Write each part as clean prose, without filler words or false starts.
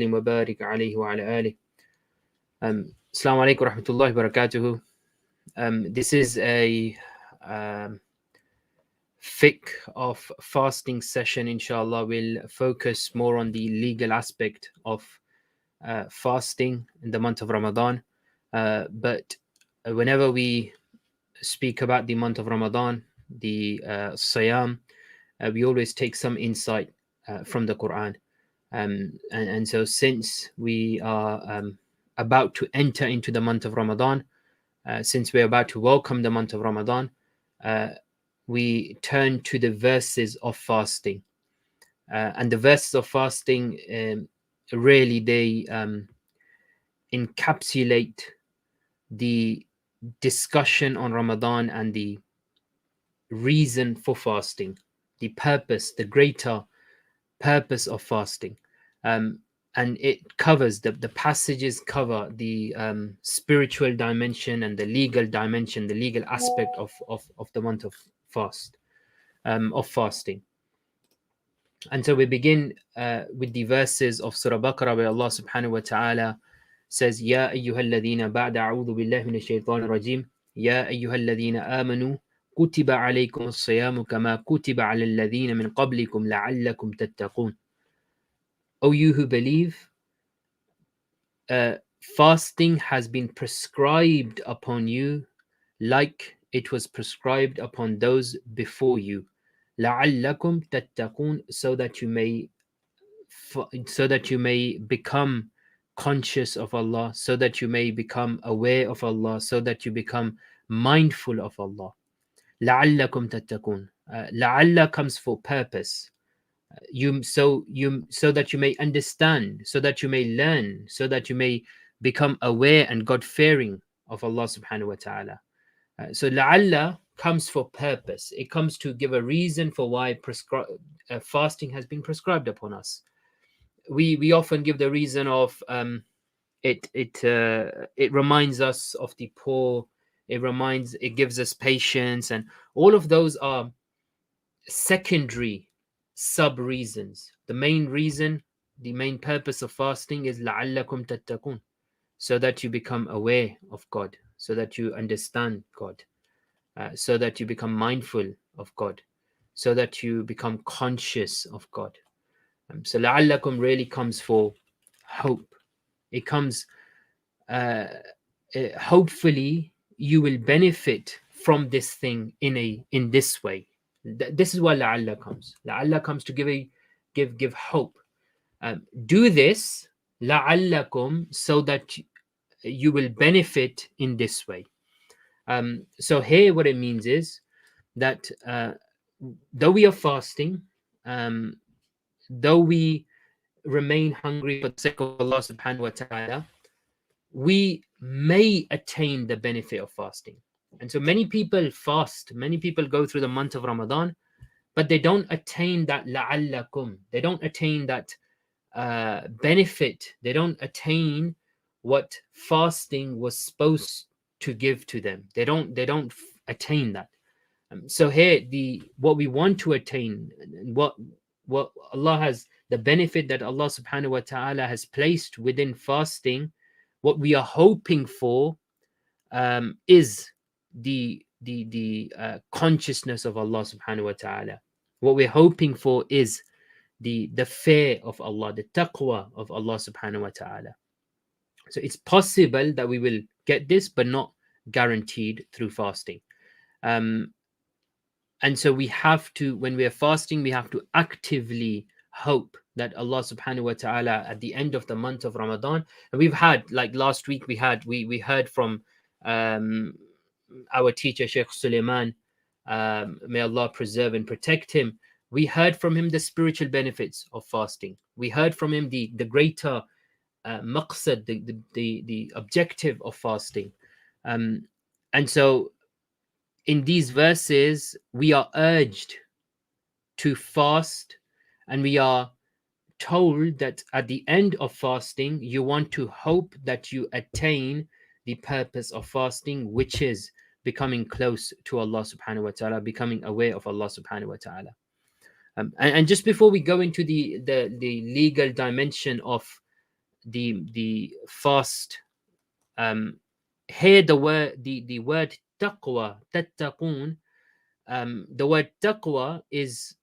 وبارك عليه وعلى آله. Assalamu alaikum wa rahmatullahi wa barakatuhu. This is a fiqh of fasting session, inshallah. We'll focus more on the legal aspect of fasting in the month of Ramadan. But whenever we speak about the month of Ramadan, the Siyam, we always take some insight from the Quran. And so since we are about to enter into the month of Ramadan, since we're about to welcome the month of Ramadan, we turn to the verses of fasting. And the verses of fasting, really, they encapsulate the discussion on Ramadan and the reason for fasting, the purpose, the greater purpose of fasting. And it covers, the passages cover the spiritual dimension and the legal dimension, the legal aspect of the month of fasting. And so we begin with the verses of Surah Baqarah, where Allah subhanahu wa ta'ala says, Ya ayyuhalladhina ba'da a'udhu billahi minash shaitanir rajim, Ya ayyuhalladhina amanu kutiba alaykum as-siyamu kama kutiba ala alladhina min qablikum la'allakum tattaqun. O you who believe, fasting has been prescribed upon you like it was prescribed upon those before you. لَعَلَّكُمْ تَتَّقُونَ, so that you may become conscious of Allah, so that you may become aware of Allah, so that you become mindful of Allah. لَعَلَّكُمْ تَتَّقُونَ. لَعَلَّ comes for purpose. So that you may understand, so that you may learn, so that you may become aware and God-fearing of Allah subhanahu wa ta'ala. So la'alla comes for purpose. It comes to give a reason for why fasting has been prescribed upon us. We often give the reason of it reminds us of the poor. It gives us patience, and all of those are secondary sub-reasons. The main reason, the main purpose of fasting is لَعَلَّكُمْ تَتَّقُونَ, so that you become aware of God, so that you understand God, so that you become mindful of God, so that you become conscious of God. So لَعَلَّكُمْ really comes for hope. It comes, hopefully you will benefit from this thing in this way. This is why la'alla comes. La'alla comes to give hope. Do this, la'allakum, so that you will benefit in this way. So here what it means is that though we are fasting, though we remain hungry for the sake of Allah subhanahu wa ta'ala, we may attain the benefit of fasting. And so many people fast, many people go through the month of Ramadan, but they don't attain that la'allakum. They don't attain that benefit. They don't attain what fasting was supposed to give to them. They don't attain that. So here, what we want to attain, what Allah has, the benefit that Allah subhanahu wa ta'ala has placed within fasting, what we are hoping for is the consciousness of Allah subhanahu wa ta'ala. What we're hoping for is the fear of Allah, the taqwa of Allah subhanahu wa ta'ala. So it's possible that we will get this, but not guaranteed through fasting. And so we have to, when we are fasting, we have to actively hope that Allah subhanahu wa ta'ala at the end of the month of Ramadan, and we've had, like last week, we heard from our teacher Sheikh Suleiman, may Allah preserve and protect him. We heard from him the spiritual benefits of fasting. We heard from him the greater maqsad, the objective of fasting. And so in these verses, we are urged to fast, and we are told that at the end of fasting, you want to hope that you attain the purpose of fasting, which is becoming close to Allah subhanahu wa ta'ala, becoming aware of Allah subhanahu wa ta'ala. And just before we go into the legal dimension of the fast. Here the word taqwa, tattaqun, the word taqwa is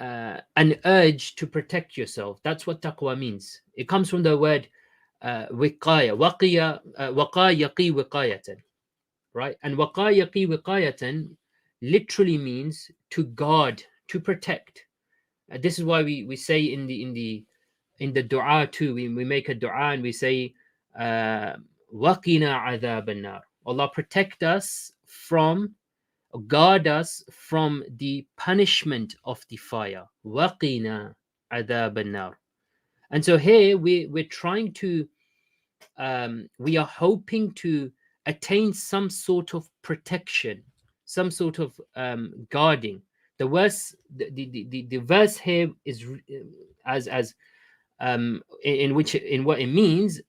an urge to protect yourself. That's what taqwa means. It comes from the word wiqaya, waqa yaqi wiqayatan, right? And waqa yaqi wiqayatan literally means to guard, to protect. This is why we say in the dua too. We make a dua and we say waqina adhab an-nar. Allah protect us from, guard us from the punishment of the fire. Waqina adhab an-nar. And so here we're trying to we are hoping to attain some sort of protection, some sort of guarding. The verse, the verse here is as in which, in what it means.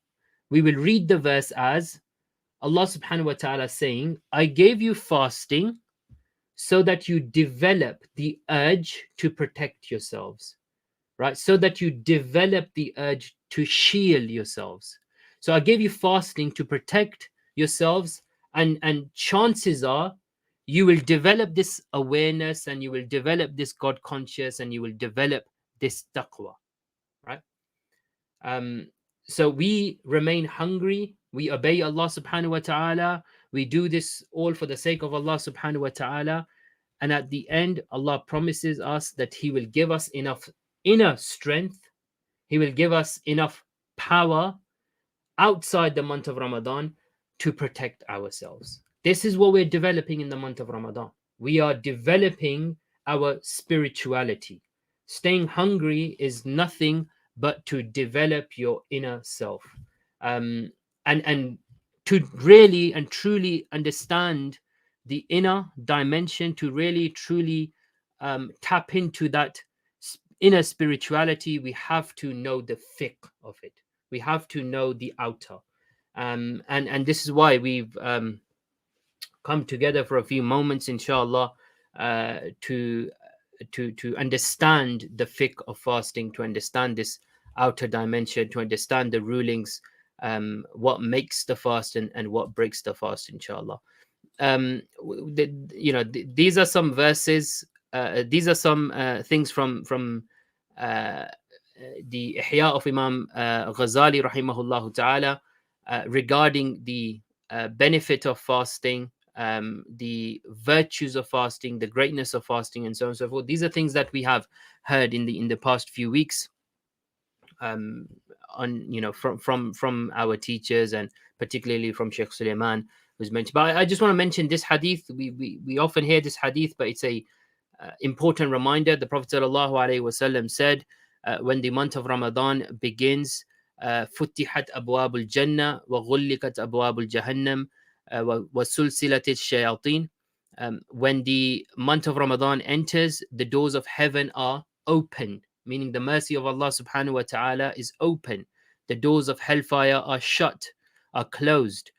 We will read the verse as Allah subhanahu wa ta'ala saying, I gave you fasting so that you develop the urge to protect yourselves, right? So that you develop the urge to shield yourselves. So I gave you fasting to protect yourselves, and chances are you will develop this awareness, and you will develop this God conscious, and you will develop this taqwa, right? So we remain hungry, we obey Allah subhanahu wa ta'ala, we do this all for the sake of Allah subhanahu wa ta'ala, and at the end Allah promises us that He will give us enough inner strength, He will give us enough power outside the month of Ramadan to protect ourselves. This is what we're developing in the month of Ramadan. We are developing our spirituality. Staying hungry is nothing but to develop your inner self, and to really and truly understand the inner dimension, to really truly tap into that inner spirituality. We have to know the fiqh of it. We have to know the outer, and this is why we've come together for a few moments, inshallah, to understand the fiqh of fasting, to understand this outer dimension, to understand the rulings, what makes the fast and what breaks the fast, inshallah. These are some verses. These are some things from the Ihya of Imam Ghazali rahimahullah ta'ala regarding the benefit of fasting, the virtues of fasting, the greatness of fasting, and so on and so forth. These are things that we have heard in the past few weeks, from our teachers, and particularly from Sheikh Sulaiman, who's mentioned. But I just want to mention this hadith. We often hear this hadith, but it's a important reminder. The Prophet sallallahu alaihi wasallam said, when the month of Ramadan begins, فتحت أبواب الجنة وغلقت أبواب الجهنم وسلسلة الشياطين. When the month of Ramadan enters, the doors of heaven are open, meaning the mercy of Allah subhanahu wa ta'ala is open. The doors of hellfire are shut, are closed.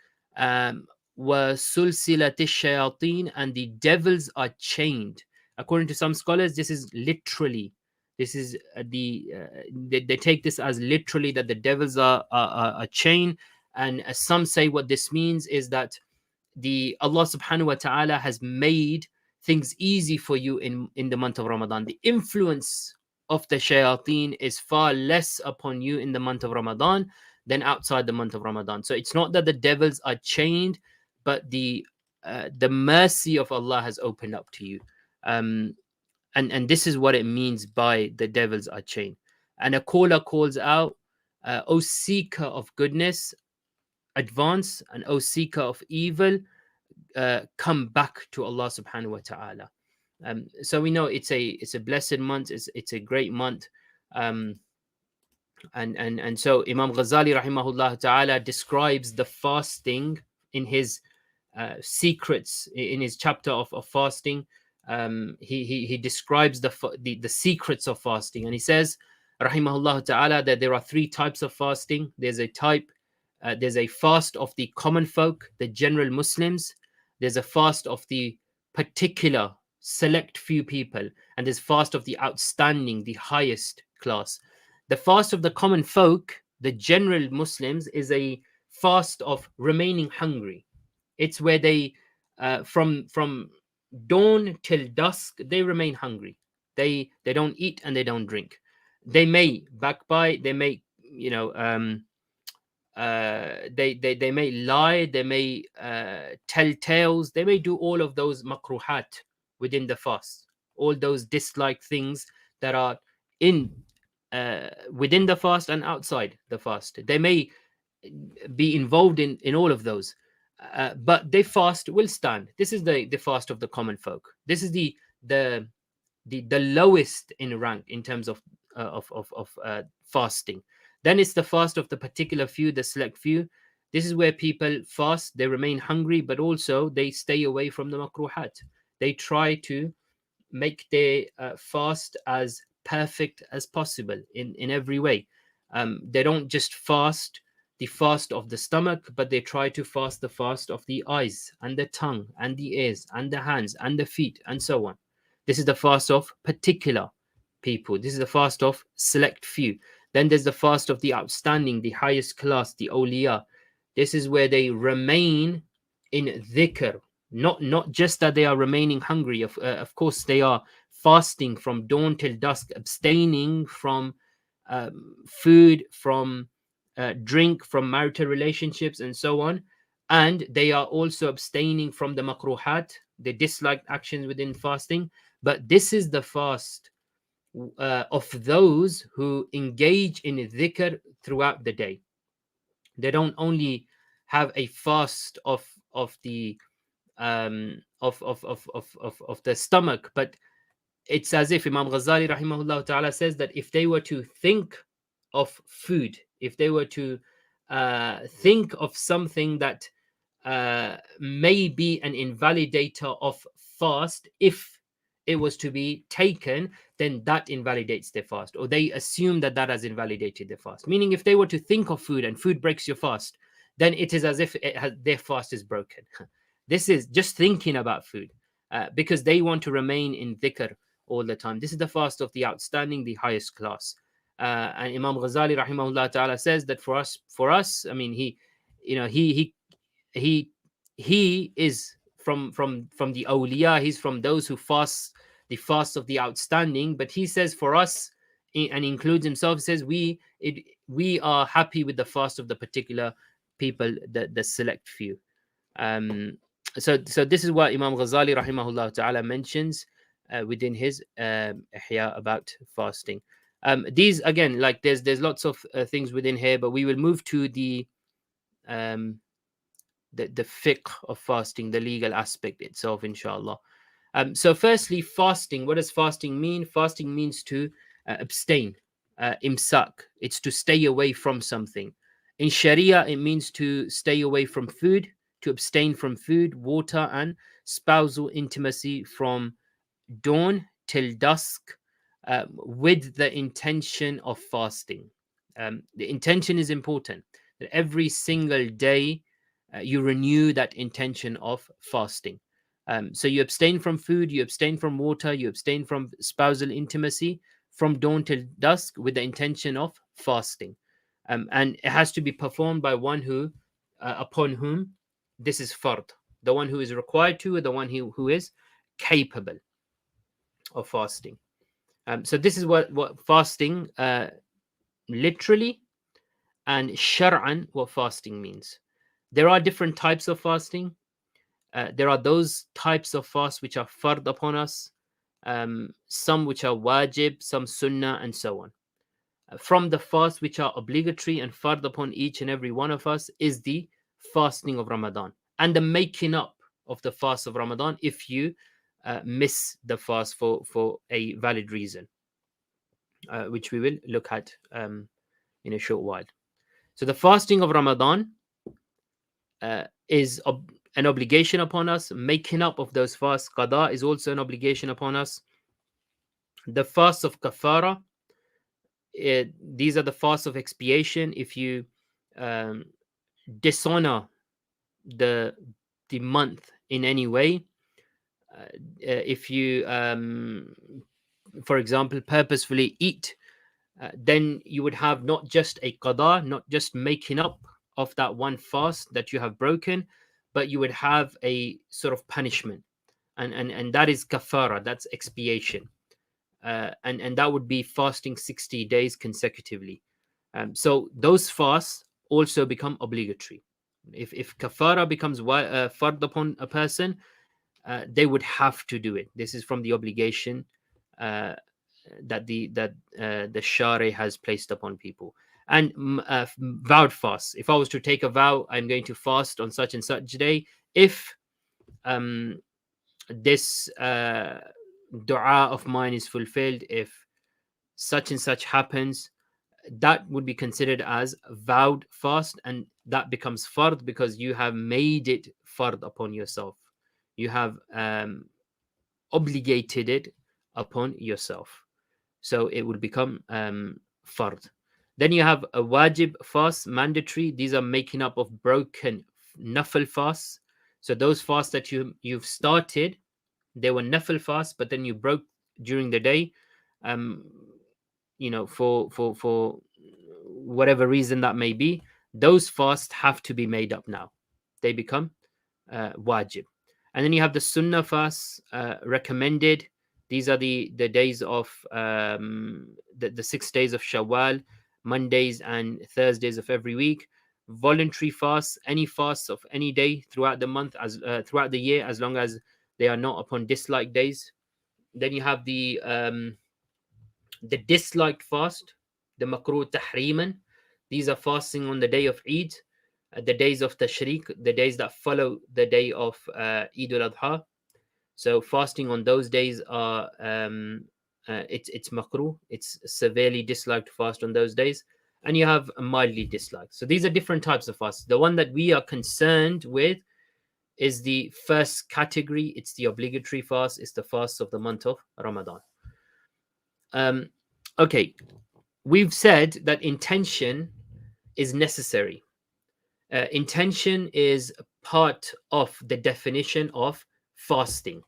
وسلسلة الشياطين, and the devils are chained. According to some scholars, this is literally, this is they take this as literally that the devils are chained. And some say what this means is that Allah subhanahu wa ta'ala has made things easy for you in the month of Ramadan. The influence of the shayateen is far less upon you in the month of Ramadan than outside the month of Ramadan. So it's not that the devils are chained, but the mercy of Allah has opened up to you. And this is what it means by the devils are chained. And a caller calls out, O seeker of goodness, advance, and O seeker of evil, come back to Allah subhanahu wa ta'ala. So we know it's a blessed month, it's a great month. And so Imam Ghazali rahimahullah ta'ala describes the fasting in his secrets, in his chapter of fasting. He describes the secrets of fasting, and he says rahimahullah ta'ala that there are three types of fasting. There's a fast of the common folk, the general Muslims. There's a fast of the particular select few people, and there's fast of the outstanding, the highest class. The fast of the common folk the general Muslims is a fast of remaining hungry. It's where they from dawn till dusk they remain hungry. They don't eat and they don't drink. They may backbite, they may, you know, they may lie, they may tell tales, they may do all of those makruhat within the fast, all those disliked things that are in within the fast and outside the fast. They may be involved in all of those, but their fast will stand. This is the fast of the common folk. This is the the lowest in rank in terms of fasting. Then it's the fast of the particular few, the select few. This is where people fast, they remain hungry, but also they stay away from the makruhat. They try to make their fast as perfect as possible in every way. They don't just fast the fast of the stomach, but they try to fast the fast of the eyes and the tongue and the ears and the hands and the feet and so on. This is the fast of particular people. This is the fast of select few. Then there's the fast of the outstanding, the highest class, the awliya. This is where they remain in dhikr. Not just that they are remaining hungry. Of course, they are fasting from dawn till dusk, abstaining from food, from drink, from marital relationships, and so on. And they are also abstaining from the makruhat, the disliked actions within fasting. But this is the fast of those who engage in dhikr throughout the day. They don't only have a fast of the of the stomach, but it's as if Imam Ghazali rahimahullah ta'ala says that if they were to think of food, if they were to think of something that may be an invalidator of fast, if it was to be taken, then that invalidates their fast, or they assume that that has invalidated their fast. Meaning, if they were to think of food and food breaks your fast, then it is as if their fast is broken. This is just thinking about food because they want to remain in dhikr all the time. This is the fast of the outstanding, the highest class. And Imam Ghazali rahimahullah ta'ala says that for us, I mean, he is from the awliya. He's from those who fast the fast of the outstanding. But he says for us, and includes himself, he says we are happy with the fast of the particular people, the select few. So this is what Imam Ghazali rahimahullah ta'ala mentions within his ihya about fasting. These again, like there's lots of things within here, but we will move to the fiqh of fasting, the legal aspect itself, inshallah. So firstly, fasting. What does fasting mean? Fasting means to abstain, imsak. It's to stay away from something. In Sharia, it means to stay away from food, to abstain from food, water, and spousal intimacy from dawn till dusk, with the intention of fasting. The intention is important. That every single day you renew that intention of fasting. So you abstain from food, you abstain from water, you abstain from spousal intimacy from dawn till dusk with the intention of fasting. And it has to be performed by one who, upon whom this is fard, the one who is required to, or the one who is capable of fasting. So this is what fasting literally and shar'an, what fasting means. There are different types of fasting. There are those types of fast which are fard upon us, some which are wajib, some sunnah, and so on. From the fasts which are obligatory and fard upon each and every one of us is the fasting of Ramadan and the making up of the fast of Ramadan if you miss the fast for a valid reason, which we will look at in a short while. So the fasting of Ramadan is an obligation upon us. Making up of those fasts, qada, is also an obligation upon us. The fast of kaffarah, these are the fasts of expiation. If you dishonor the month in any way, if you, for example, purposefully eat then you would have not just a qada, not just making up of that one fast that you have broken, but you would have a sort of punishment, and that is kafara, that's expiation, and that would be fasting 60 days consecutively. So those fasts also become obligatory. If kafara becomes fard upon a person, they would have to do it. This is from the obligation uh, that the shari has placed upon people. And vowed fasts. If I was to take a vow, I'm going to fast on such and such day. If um, this dua of mine is fulfilled, if such and such happens, that would be considered as vowed fast, and that becomes fard because you have made it fard upon yourself. You have obligated it upon yourself. So it will become fard. Then you have a wajib fast, mandatory. These are making up of broken nafil fasts. So those fasts that you've started, they were nafil fasts, but then you broke during the day, um, for whatever reason that may be. Those fasts have to be made up now. They become wajib. And then you have the sunnah fasts, recommended. These are the days of the 6 days of Shawwal, Mondays and Thursdays of every week. Voluntary fasts, any fasts of any day throughout the month, as throughout the year, as long as they are not upon disliked days. Then you have the disliked fast, the makruh tahriman. These are fasting on the day of Eid, the days of Tashriq, the days that follow the day of Eid al-Adha. So fasting on those days are it's makruh. It's severely disliked to fast on those days, and you have a mildly disliked. So these are different types of fasts. The one that we are concerned with is the first category. It's the obligatory fast. It's the fast of the month of Ramadan. Okay, we've said that intention is necessary. Intention is part of the definition of fasting.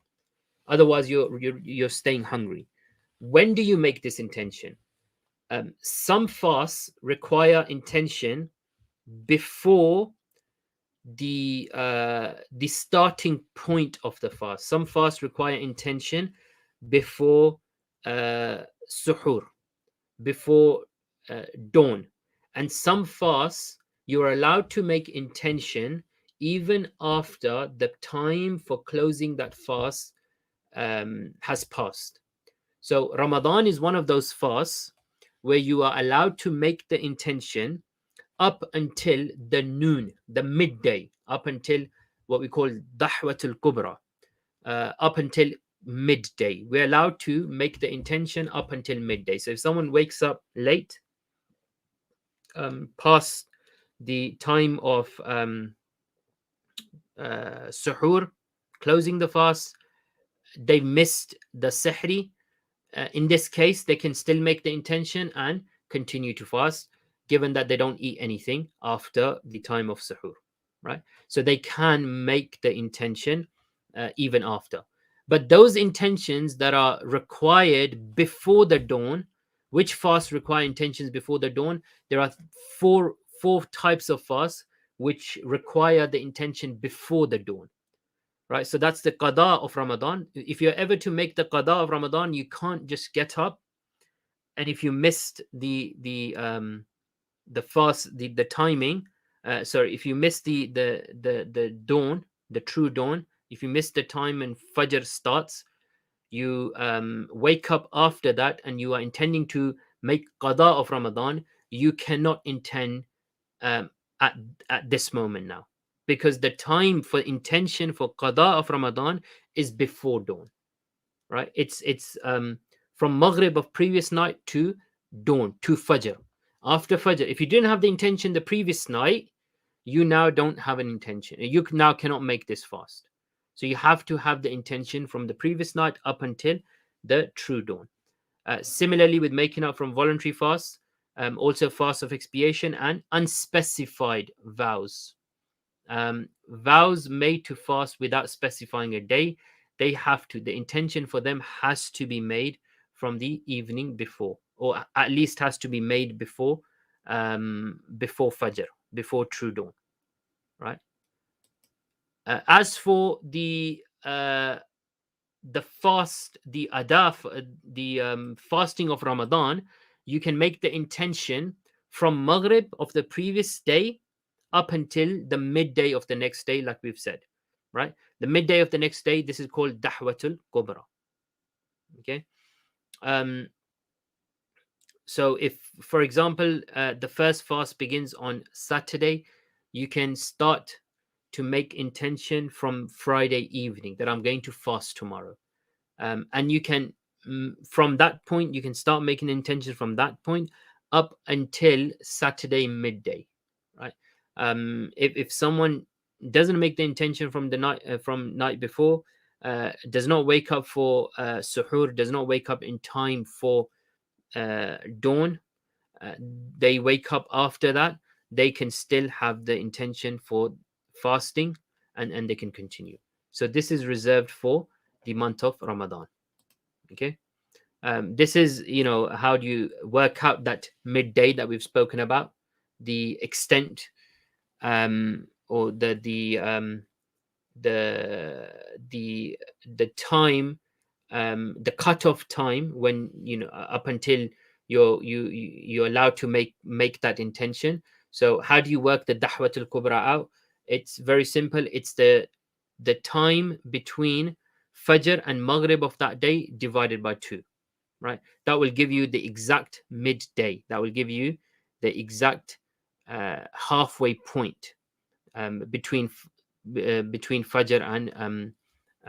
Otherwise, you're staying hungry. When do you make this intention? Some fasts require intention before the starting point of the fast. Some fasts require intention before suhoor, before dawn, and some fasts you're allowed to make intention even after the time for closing that fast has passed. So Ramadan is one of those fasts where you are allowed to make the intention up until the noon, the midday, up until what we call dahwatul kubra, up until midday. We're allowed to make the intention up until midday. So if someone wakes up late, past the time of suhoor, closing the fast, they missed the sahri. In this case, they can still make the intention and continue to fast, given that they don't eat anything after the time of suhoor, right? So they can make the intention even after. But those intentions that are required before the dawn, which fasts require intentions before the dawn? There are four types of fasts which require the intention before the dawn, right? So that's the qada of Ramadan. If you're ever to make the qada of Ramadan, you can't just get up, and if you missed the fast, the timing, sorry, if you missed the dawn, the true dawn, if you miss the time and fajr starts, you wake up after that and you are intending to make qada of Ramadan, you cannot intend um, at this moment now, because the time for intention for qada of Ramadan is before dawn, right? It's from maghrib of previous night to dawn to fajr. After fajr, if you didn't have the intention the previous night, you now don't have an intention. You now cannot make this fast. So you have to have the intention from the previous night up until the true dawn. Similarly, with making up from voluntary fasts, also fast of expiation and unspecified vows. Vows made to fast without specifying a day, the intention for them has to be made from the evening before. or at least has to be made before fajr, before true dawn, right? As for the fast, the adaf, the fasting of Ramadan, you can make the intention from maghrib of the previous day up until the midday of the next day, like we've said, right? The midday of the next day, this is called dahwatul kubra. Okay. So if, for example, the first fast begins on Saturday, you can start to make intention from Friday evening that I'm going to fast tomorrow. And you can, from that point, you can start making intention from that point up until Saturday midday, right? If someone doesn't make the intention from the night before, does not wake up for suhoor, does not wake up in time for dawn, they wake up after that, they can still have the intention for fasting, and they can continue. So this is reserved for the month of Ramadan. Okay. This is, how do you work out that midday that we've spoken about, the extent, or the time, the cutoff time when, up until you're allowed to make that intention. So how do you work the dahwatul kubra out? It's very simple. It's the time between fajr and maghrib of that day divided by 2, right? That will give you the exact midday. That will give you the exact halfway point between fajr and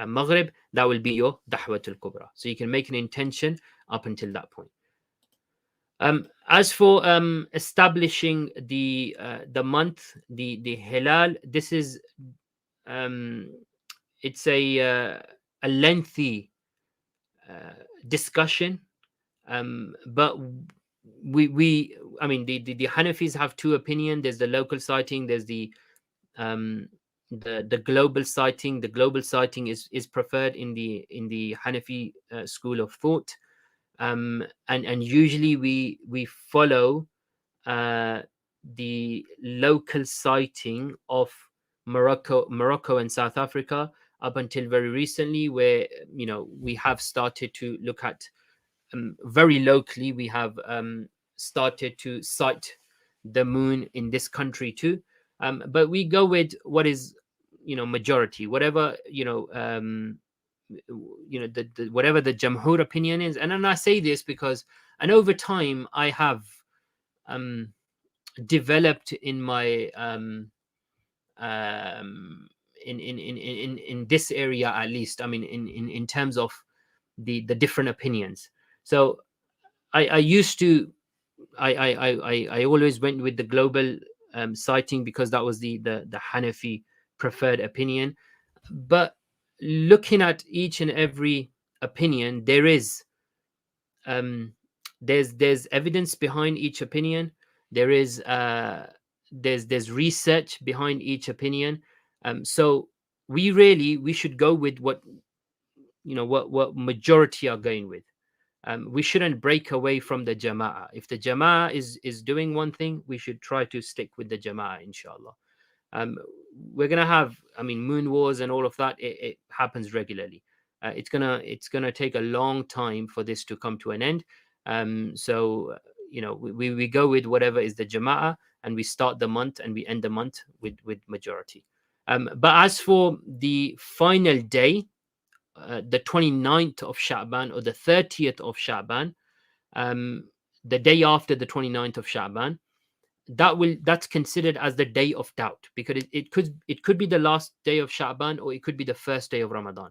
maghrib. That will be your dahwatul kubra. So you can make an intention up until that point. As for establishing the month, the hilal, this is it's a lengthy discussion, but I mean, the Hanafis have 2 opinions. There's the local sighting, there's the global sighting. The global sighting is preferred in the Hanafi school of thought, and usually we follow the local sighting of Morocco and South Africa up until very recently, where we have started to look at very locally. We have started to sight the moon in this country too, but we go with what is majority, whatever whatever the Jamhur opinion is. And then I say this because, and over time I have developed in my in this area, at least, I mean, in terms of the different opinions. So I used to I always went with the global sighting because that was the Hanafi preferred opinion. But looking at each and every opinion, there is there's evidence behind each opinion. There is there's research behind each opinion. So we should go with what what majority are going with. We shouldn't break away from the jama'ah. If the jama'ah is doing one thing, we should try to stick with the jama'ah, inshallah. We're gonna have, I mean, moon wars and all of that. It happens regularly. It's gonna take a long time for this to come to an end. So we go with whatever is the jama'ah, and we start the month and we end the month with majority. But as for the final day, the 29th of Shaa'ban or the 30th of Shaa'ban, the day after the 29th of Shaa'ban, that's considered as the day of doubt, because it could be the last day of Shaa'ban, or it could be the first day of Ramadan.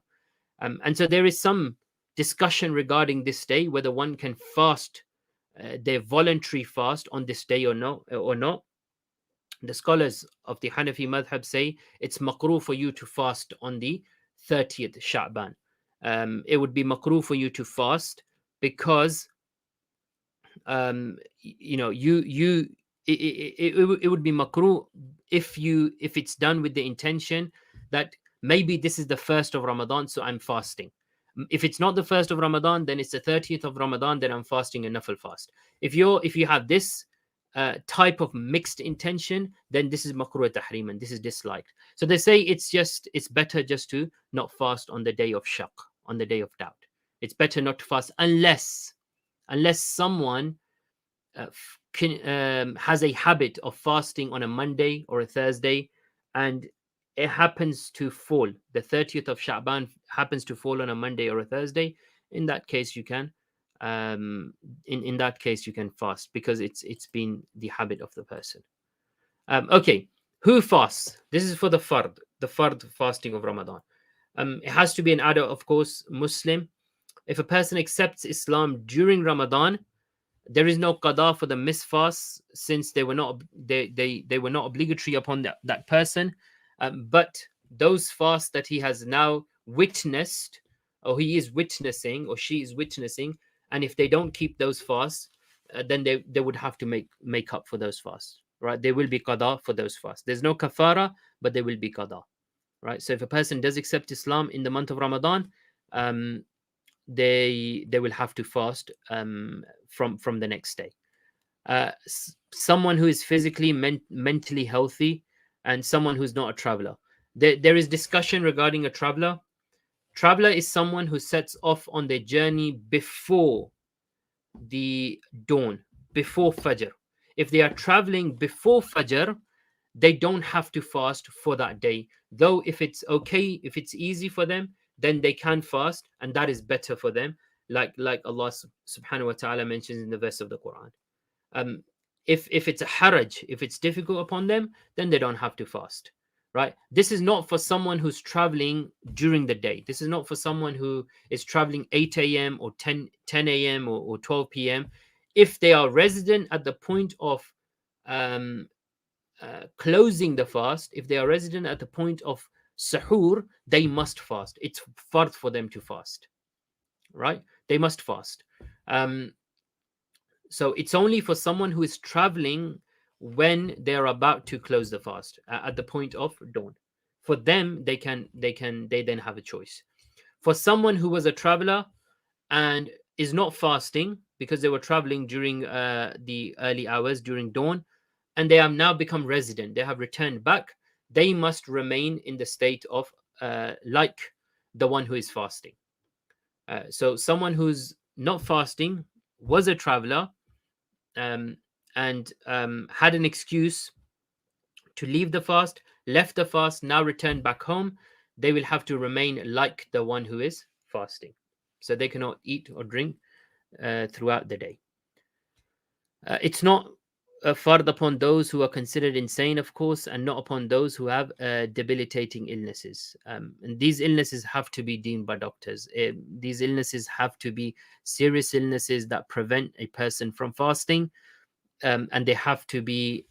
And so there is some discussion regarding this day, whether one can fast their voluntary fast on this day or not. The scholars of the Hanafi madhab say it's makruh for you to fast on the 30th Sha'ban. It would be makruh for you to fast because it would be makruh if it's done with the intention that maybe this is the first of Ramadan, so I'm fasting. If it's not the 1st of Ramadan, then it's the 30th of Ramadan, then I'm fasting a nafil fast. If you have this type of mixed intention, then this is makruh tahrim, and this is disliked. So they say it's better just to not fast on the day of shak, on the day of doubt. It's better not to fast unless someone has a habit of fasting on a Monday or a Thursday, and it happens to fall, the 30th of Shaa'ban happens to fall on a Monday or a Thursday. In that case, you can in that case you can fast, because it's been the habit of the person. Okay, who fasts? This is for the fard fasting of Ramadan. It has to be an adult, of course, Muslim. If a person accepts Islam during Ramadan, there is no qada for the missed fasts, since they were not obligatory upon that person. But those fasts that he has now witnessed, or he is witnessing, or she is witnessing, and if they don't keep those fasts, then they would have to make up for those fasts, right? There will be qada for those fasts. There's no kafara, but there will be qada, right? So if a person does accept Islam in the month of Ramadan, they will have to fast from the next day. Someone who is physically mentally healthy, and someone who's not a traveler. There is discussion regarding a traveler. Traveler is someone who sets off on their journey before the dawn, before fajr. If they are traveling before fajr, they don't have to fast for that day. Though if it's okay, if it's easy for them, then they can fast, and that is better for them, like Allah subhanahu wa ta'ala mentions in the verse of the Quran. If it's a haraj, if it's difficult upon them, then they don't have to fast, right? This is not for someone who's traveling during the day. This is not for someone who is traveling 8 a.m. or 10 a.m. or 12 p.m. If they are resident at the point of closing the fast, if they are resident at the point of sahur, they must fast. It's fard for them to fast, right? They must fast. So it's only for someone who is traveling when they're about to close the fast at the point of dawn. For them, they then have a choice. For someone who was a traveler and is not fasting because they were traveling during the early hours during dawn, and they have now become resident, they have returned back, they must remain in the state of like the one who is fasting. So someone who's not fasting, was a traveler, and had an excuse to leave the fast, left the fast, now returned back home, they will have to remain like the one who is fasting. So they cannot eat or drink throughout the day. It's not fard upon those who are considered insane, of course, and not upon those who have debilitating illnesses. And these illnesses have to be deemed by doctors. These illnesses have to be serious illnesses that prevent a person from fasting, and they have to be.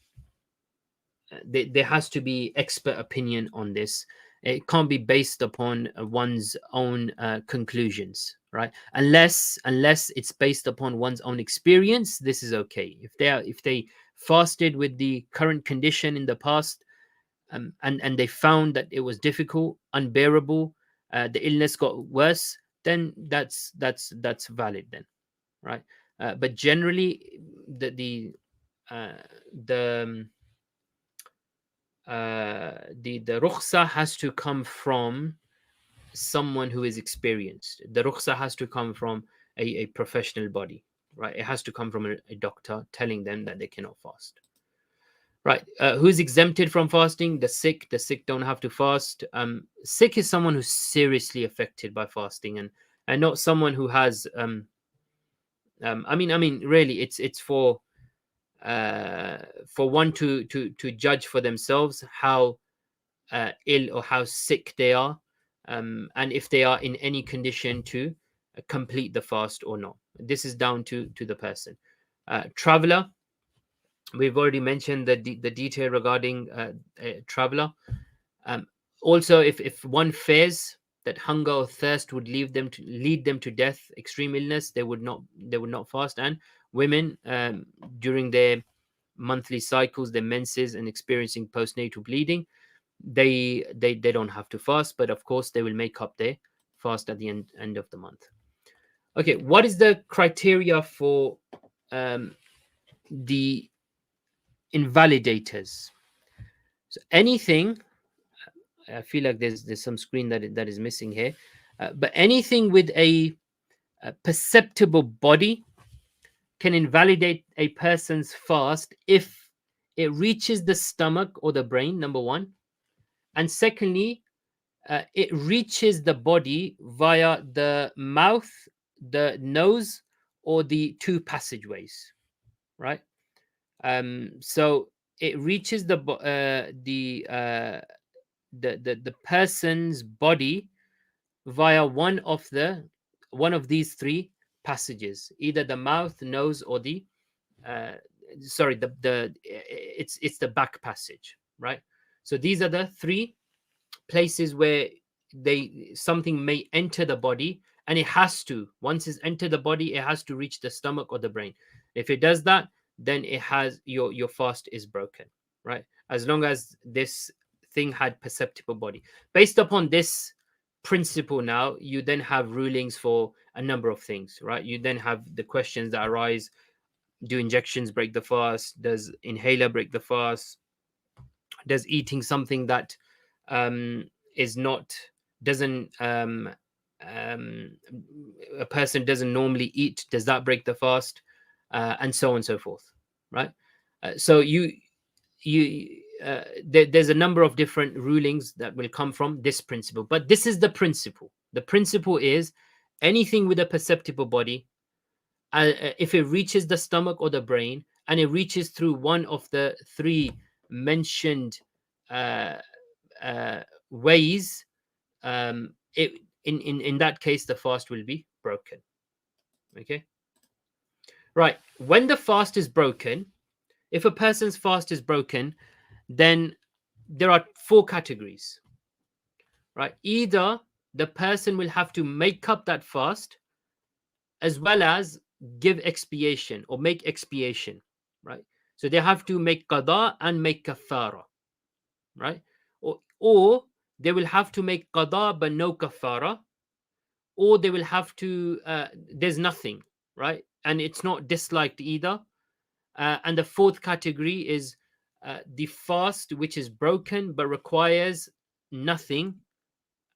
There has to be expert opinion on this. It can't be based upon one's own conclusions, right? Unless it's based upon one's own experience, this is okay. If they fasted with the current condition in the past, and they found that it was difficult, unbearable, the illness got worse, then that's valid then, right? But generally, the rukhsa has to come from someone who is experienced. The rukhsa has to come from a professional body, right? It has to come from a doctor telling them that they cannot fast, right? Who's exempted from fasting? The sick. The sick don't have to fast. Sick is someone who's seriously affected by fasting, and not someone who has I mean really it's for one to judge for themselves how ill or how sick they are, and if they are in any condition to complete the fast or not. This is down to the person. Traveler, we've already mentioned the detail regarding traveler. Also, if one fears that hunger or thirst would lead them to death, extreme illness, they would not fast. And women, during their monthly cycles, their menses, and experiencing postnatal bleeding, they don't have to fast, but of course they will make up their fast at the end of the month. Okay, what is the criteria for the invalidators? So anything, I feel like there's some screen that is missing here, but anything with a perceptible body can invalidate a person's fast if it reaches the stomach or the brain, number one, and secondly, it reaches the body via the mouth, the nose, or the two passageways, right? So it reaches the person's body via one of these three passages, either the mouth, nose, or the it's the back passage, right? So these are the three places where something may enter the body, and it has to, once it's entered the body, it has to reach the stomach or the brain. If it does that, then it has your fast is broken, right? As long as this thing had perceptible body. Based upon this principle, now you then have rulings for a number of things, right? You then have the questions that arise: do injections break the fast? Does inhaler break the fast? Does eating something that is not doesn't a person doesn't normally eat, does that break the fast? And so on and so forth, right? So there's a number of different rulings that will come from this principle, but this is the principle. The principle is anything with a perceptible body, if it reaches the stomach or the brain, and it reaches through one of the three mentioned ways, in that case, the fast will be broken. Okay, right. When the fast is broken, if a person's fast is broken, then there are four categories, right? Either the person will have to make up that fast, as well as give expiation or make expiation, right? So they have to make qada and make kaffarah, right? Or they will have to make qada but no kaffarah, or they will have to there's nothing, right? And it's not disliked either. And the fourth category is the fast which is broken but requires nothing,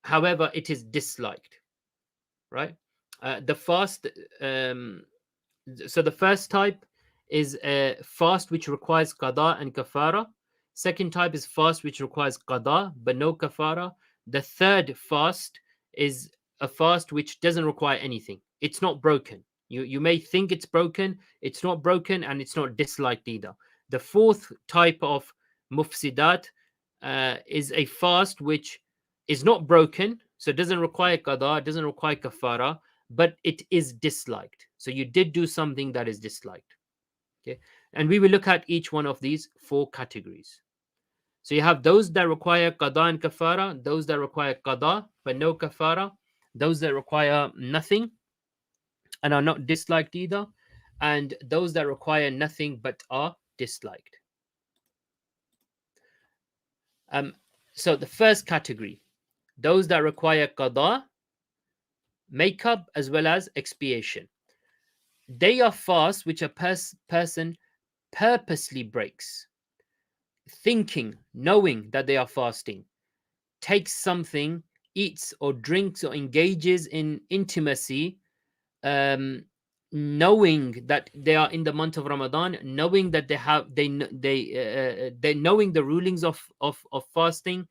however it is disliked, right? The fast so the first type is a fast which requires qada and kafara. Second type is fast which requires qada but no kafara. The third fast is a fast which doesn't require anything. It's not broken. You may think it's broken. It's not broken, and it's not disliked either. The fourth type of mufsidat is a fast which is not broken, so it doesn't require qada, it doesn't require kafara, but it is disliked. So you did do something that is disliked. Okay, and we will look at each one of these four categories. So you have those that require qada and kafara, those that require qada but no kafara, those that require nothing and are not disliked either, and those that require nothing but are disliked. So the first category, those that require qada, makeup, as well as expiation. They are fasts which a person purposely breaks, thinking, knowing that they are fasting, takes something, eats or drinks or engages in intimacy, knowing that they are in the month of Ramadan, knowing that they knowing the rulings of fasting,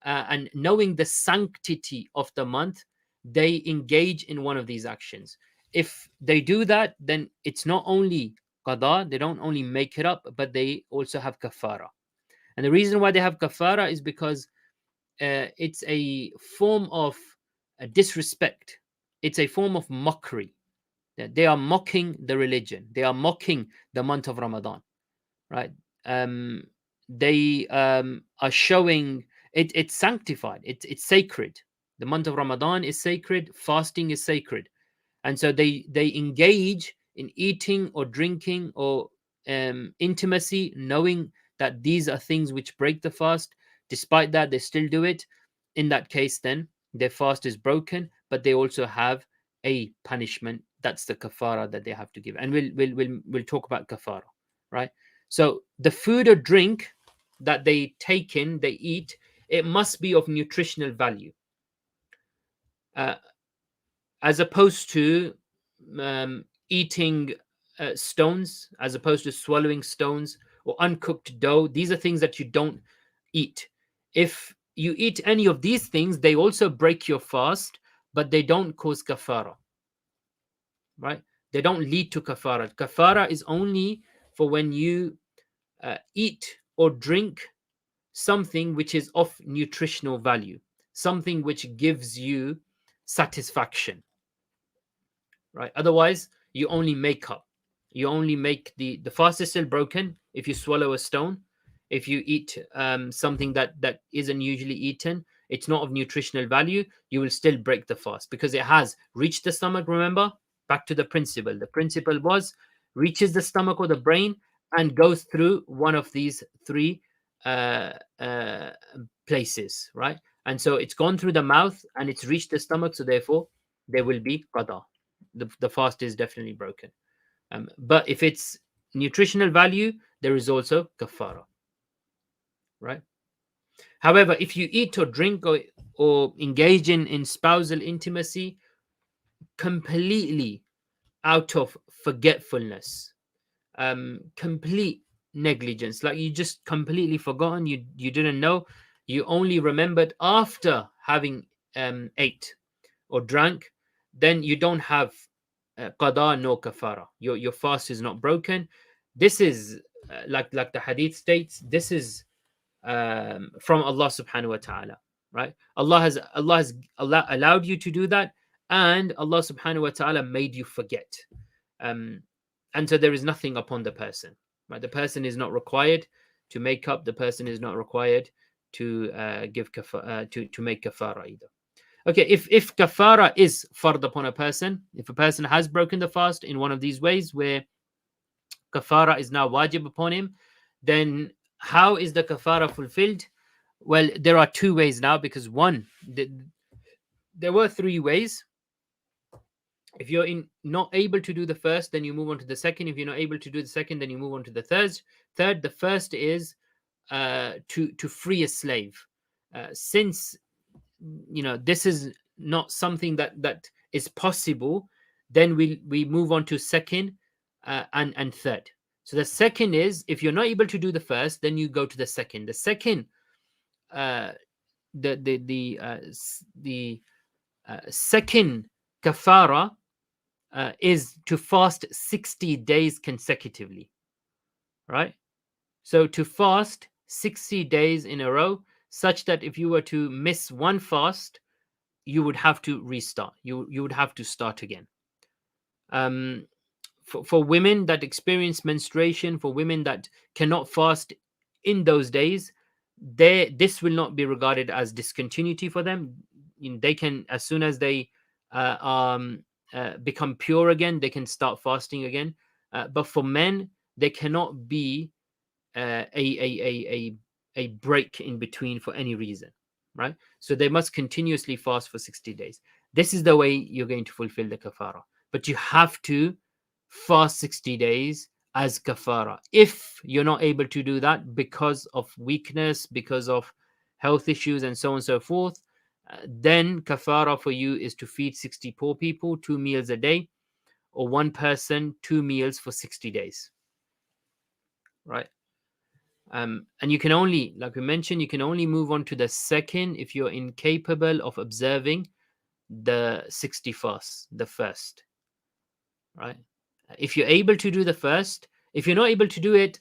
and knowing the sanctity of the month, they engage in one of these actions. If they do that, then it's not only qada, they don't only make it up, but they also have kafara. And the reason why they have kafara is because it's a form of disrespect. It's a form of mockery. They are mocking the religion. They are mocking the month of Ramadan, right? They are showing it's sanctified. It's sacred. The month of Ramadan is sacred. Fasting is sacred, and so they engage in eating or drinking or intimacy, knowing that these are things which break the fast. Despite that, they still do it. In that case, then their fast is broken, but they also have a punishment. That's the kafara that they have to give, and we'll talk about kafara, right? So the food or drink that they take in, they eat, it must be of nutritional value, uh, as opposed to eating stones, as opposed to swallowing stones or uncooked dough. These are things that you don't eat. If you eat any of these things, they also break your fast, but they don't cause kafara, right? They don't lead to kafara. Kafara is only for when you eat or drink something which is of nutritional value, something which gives you satisfaction, right? Otherwise, you only make up. You only make the fast is still broken if you swallow a stone. If you eat something that isn't usually eaten, it's not of nutritional value, you will still break the fast because it has reached the stomach. Remember, back to the principle. The principle was reaches the stomach or the brain and goes through one of these three uh, uh, places, right? And so it's gone through the mouth and it's reached the stomach, so therefore there will be qada. The fast is definitely broken. But if it's nutritional value, there is also kafara, right? However, if you eat or drink or engage in spousal intimacy completely out of forgetfulness, complete negligence, like you just completely forgotten, you didn't know, you only remembered after having ate or drank, then you don't have qada, no kafara. Your fast is not broken. This is like the hadith states. This is from Allah subhanahu wa ta'ala, right? Allah allowed you to do that, and Allah subhanahu wa ta'ala made you forget. Um, and so there is nothing upon the person, right? The person is not required to make up. The person is not required to give to make kafara either. Okay, if kafara is fard upon a person, if a person has broken the fast in one of these ways where kafara is now wajib upon him, then how is the kafara fulfilled? Well, there are two ways now, because one, there were three ways. If you're not able to do the first, then you move on to the second. If you're not able to do the second, then you move on to the third. The first is to free a slave. Since this is not something that is possible, then we move on to second and third. So the second is, if you're not able to do the first, then you go to the second. The second, the second kafara is to fast 60 days consecutively, right? So to fast 60 days in a row, such that if you were to miss one fast, you would have to restart. You would have to start again. For women that experience menstruation, for women that cannot fast in those days, this will not be regarded as discontinuity for them. They can, as soon as they become pure again, they can start fasting again. But for men, there cannot be a break in between for any reason, right? So they must continuously fast for 60 days. This is the way you're going to fulfill the kafara. But you have to fast 60 days as kafara. If you're not able to do that because of weakness, because of health issues, and so on and so forth, then kafara for you is to feed 60 poor people 2 meals a day, or one person 2 meals for 60 days, right? And you can only, like we mentioned, you can only move on to the second if you're incapable of observing the 60 fasts, the first, right? If you're able to do the first, if you're not able to do it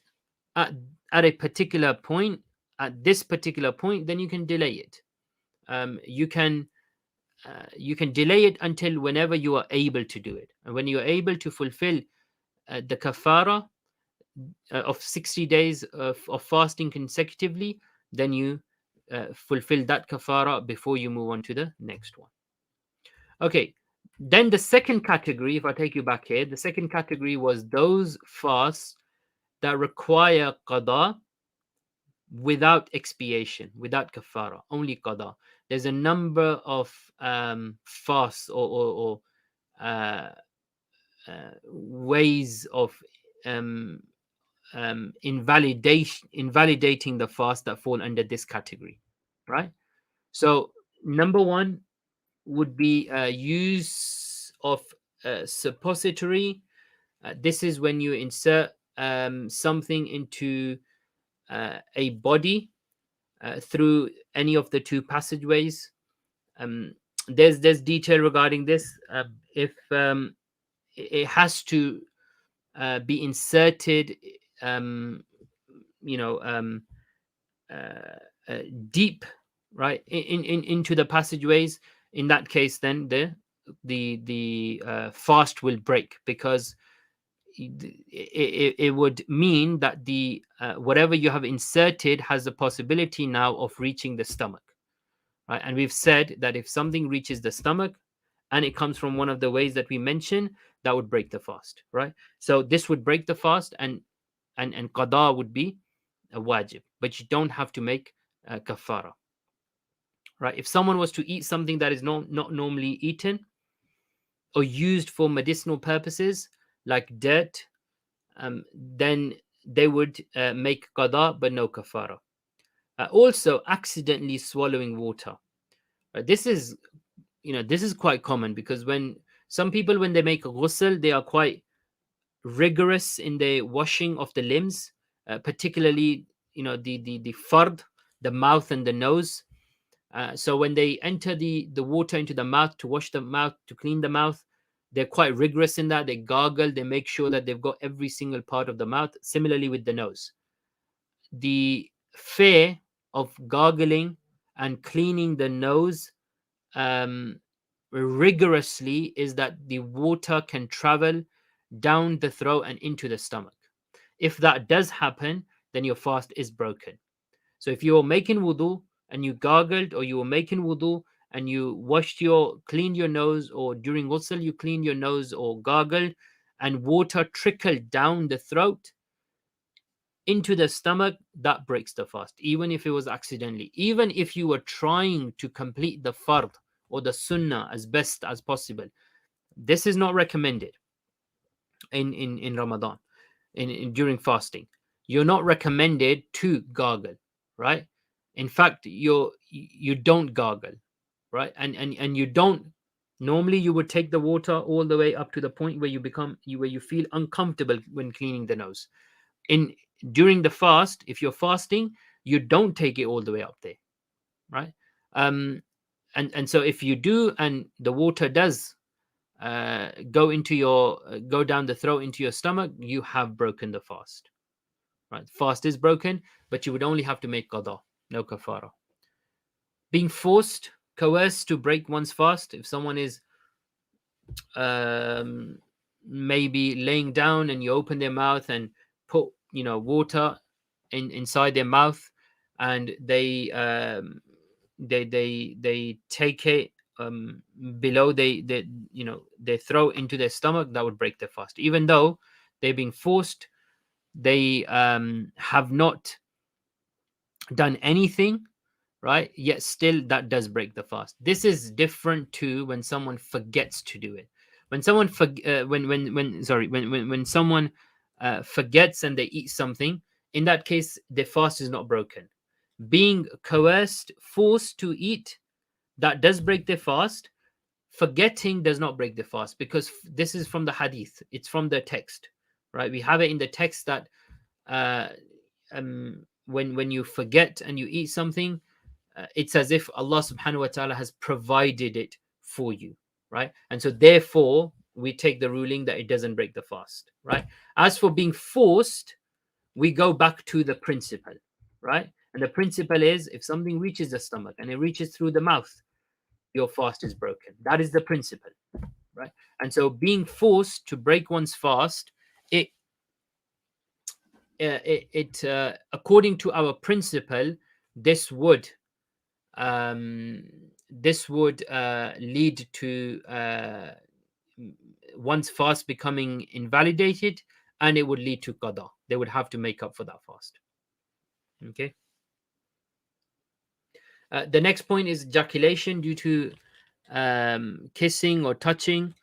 at a particular point, at this particular point, then you can delay it. You can delay it until whenever you are able to do it. And when you are able to fulfill the kafara of 60 days of fasting consecutively, then you fulfill that kafara before you move on to the next one. Okay, then the second category, if I take you back here, the second category was those fasts that require qada without expiation, without kafara, only qada. There's a number of fasts or uh, ways of um, invalidating the fast that fall under this category, right? So number one would be use of suppository. This is when you insert something into a body through any of the two passageways. Um, there's detail regarding this. If it has to be inserted, um, you know, uh, deep, right, into the passageways. In that case, then the fast will break, because it would mean that the whatever you have inserted has the possibility now of reaching the stomach, right? And we've said that if something reaches the stomach and it comes from one of the ways that we mentioned, that would break the fast, right? So this would break the fast, and qada would be a wajib, but you don't have to make kafara, right? If someone was to eat something that is not normally eaten or used for medicinal purposes, like dirt, then they would make qada but no kafara. Also, accidentally swallowing water. This is, this is quite common, because when some people, when they make a ghusl, they are quite rigorous in the washing of the limbs, particularly the fard, the mouth and the nose. So when they enter the water into the mouth to wash the mouth, to clean the mouth, they're quite rigorous in that. They gargle, they make sure that they've got every single part of the mouth. Similarly with the nose, the fear of gargling and cleaning the nose um, rigorously is that the water can travel down the throat and into the stomach. If that does happen, then your fast is broken. So if you're making wudu and you gargled, or you were making wudu and you cleaned your nose, or during ghusl you cleaned your nose or gargled, and water trickled down the throat into the stomach, that breaks the fast, even if it was accidentally. Even if you were trying to complete the fard or the sunnah as best as possible, this is not recommended in Ramadan, in during fasting. You're not recommended to gargle, right? In fact, you don't gargle, right? And you don't, normally you would take the water all the way up to the point where where you feel uncomfortable when cleaning the nose. In During the fast, if you're fasting, you don't take it all the way up there, right? And so if you do, and the water does go down the throat into your stomach, you have broken the fast, right? Fast is broken, but you would only have to make qada, no kafara. Being coerced to break one's fast. If someone is um, maybe laying down, and you open their mouth and put water inside their mouth, and they take it below their throat into their stomach, that would break their fast, even though they're being forced. They have not done anything, right? Yet still that does break the fast. This is different to when someone forgets to do it. When someone when someone forgets and they eat something, in that case the fast is not broken. Being coerced, forced to eat, that does break their fast. Forgetting does not break the fast, because this is from the hadith, it's from the text, right? We have it in the text that uh, when you forget and you eat something, it's as if Allah subhanahu wa ta'ala has provided it for you, right? And so therefore we take the ruling that it doesn't break the fast, right? As for being forced, we go back to the principle, right? And the principle is, if something reaches the stomach and it reaches through the mouth, your fast is broken. That is the principle, right? And so being forced to break one's fast, it according to our principle, this would lead to one's fast becoming invalidated, and it would lead to qada. They would have to make up for that fast. Okay. The next point is ejaculation due to kissing or touching.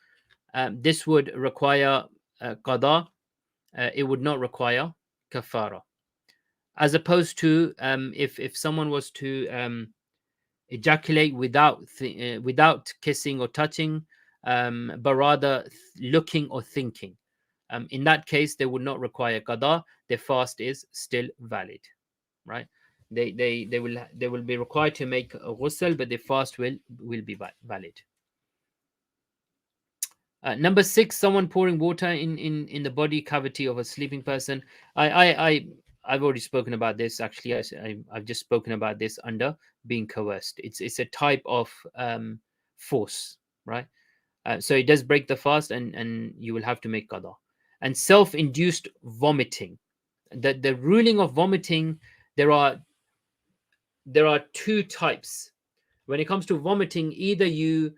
This would require qada. It would not require kafara. As opposed to if someone was to ejaculate without kissing or touching, but rather looking or thinking. In that case, they would not require qada. Their fast is still valid, right? They will be required to make a ghusl, but their fast will be valid. Number 6, someone pouring water in the body cavity of a sleeping person. I've already spoken about this. Actually, I've just spoken about this under being coerced. It's a type of force, right? So it does break the fast, and you will have to make qada. And self-induced vomiting. The ruling of vomiting, there are two types. When it comes to vomiting, either you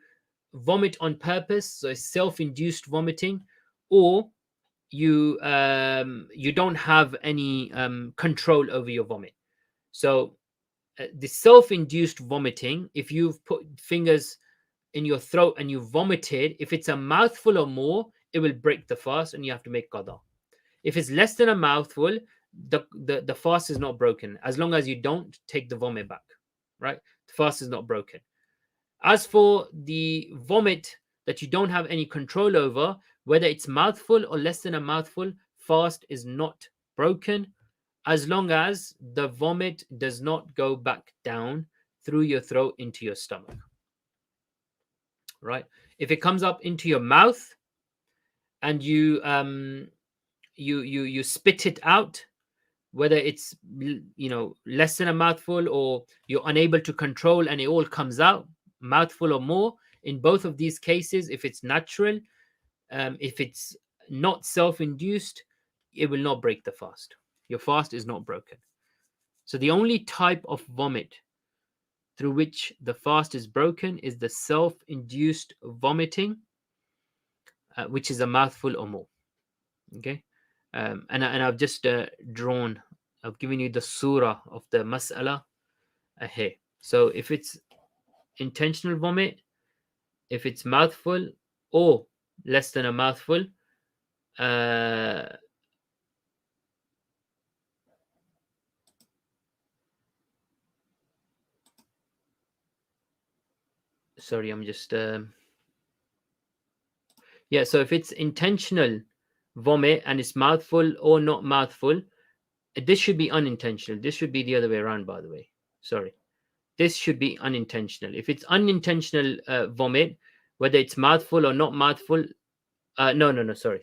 vomit on purpose, so it's self-induced vomiting, or you don't have any control over your vomit. So the self-induced vomiting, if you've put fingers in your throat and you vomited, if it's a mouthful or more, it will break the fast and you have to make qada. If it's less than a mouthful, the fast is not broken as long as you don't take the vomit back, right? The fast is not broken. As for the vomit that you don't have any control over, whether it's mouthful or less than a mouthful, fast is not broken as long as the vomit does not go back down through your throat into your stomach, right? If it comes up into your mouth and you spit it out, whether it's less than a mouthful or you're unable to control and it all comes out, mouthful or more, in both of these cases, if it's natural, if it's not self-induced, it will not break the fast. Your fast is not broken. So the only type of vomit through which the fast is broken is the self-induced vomiting, which is a mouthful or more. Okay, and I've just I've given you the surah of the mas'ala here. So if it's intentional vomit, if it's mouthful or less than a mouthful, sorry, I'm just yeah, so if it's intentional vomit and it's mouthful or not mouthful, this should be unintentional. This should be the other way around, by the way. Sorry. This should be unintentional. If it's unintentional vomit, whether it's mouthful or not mouthful, no, sorry.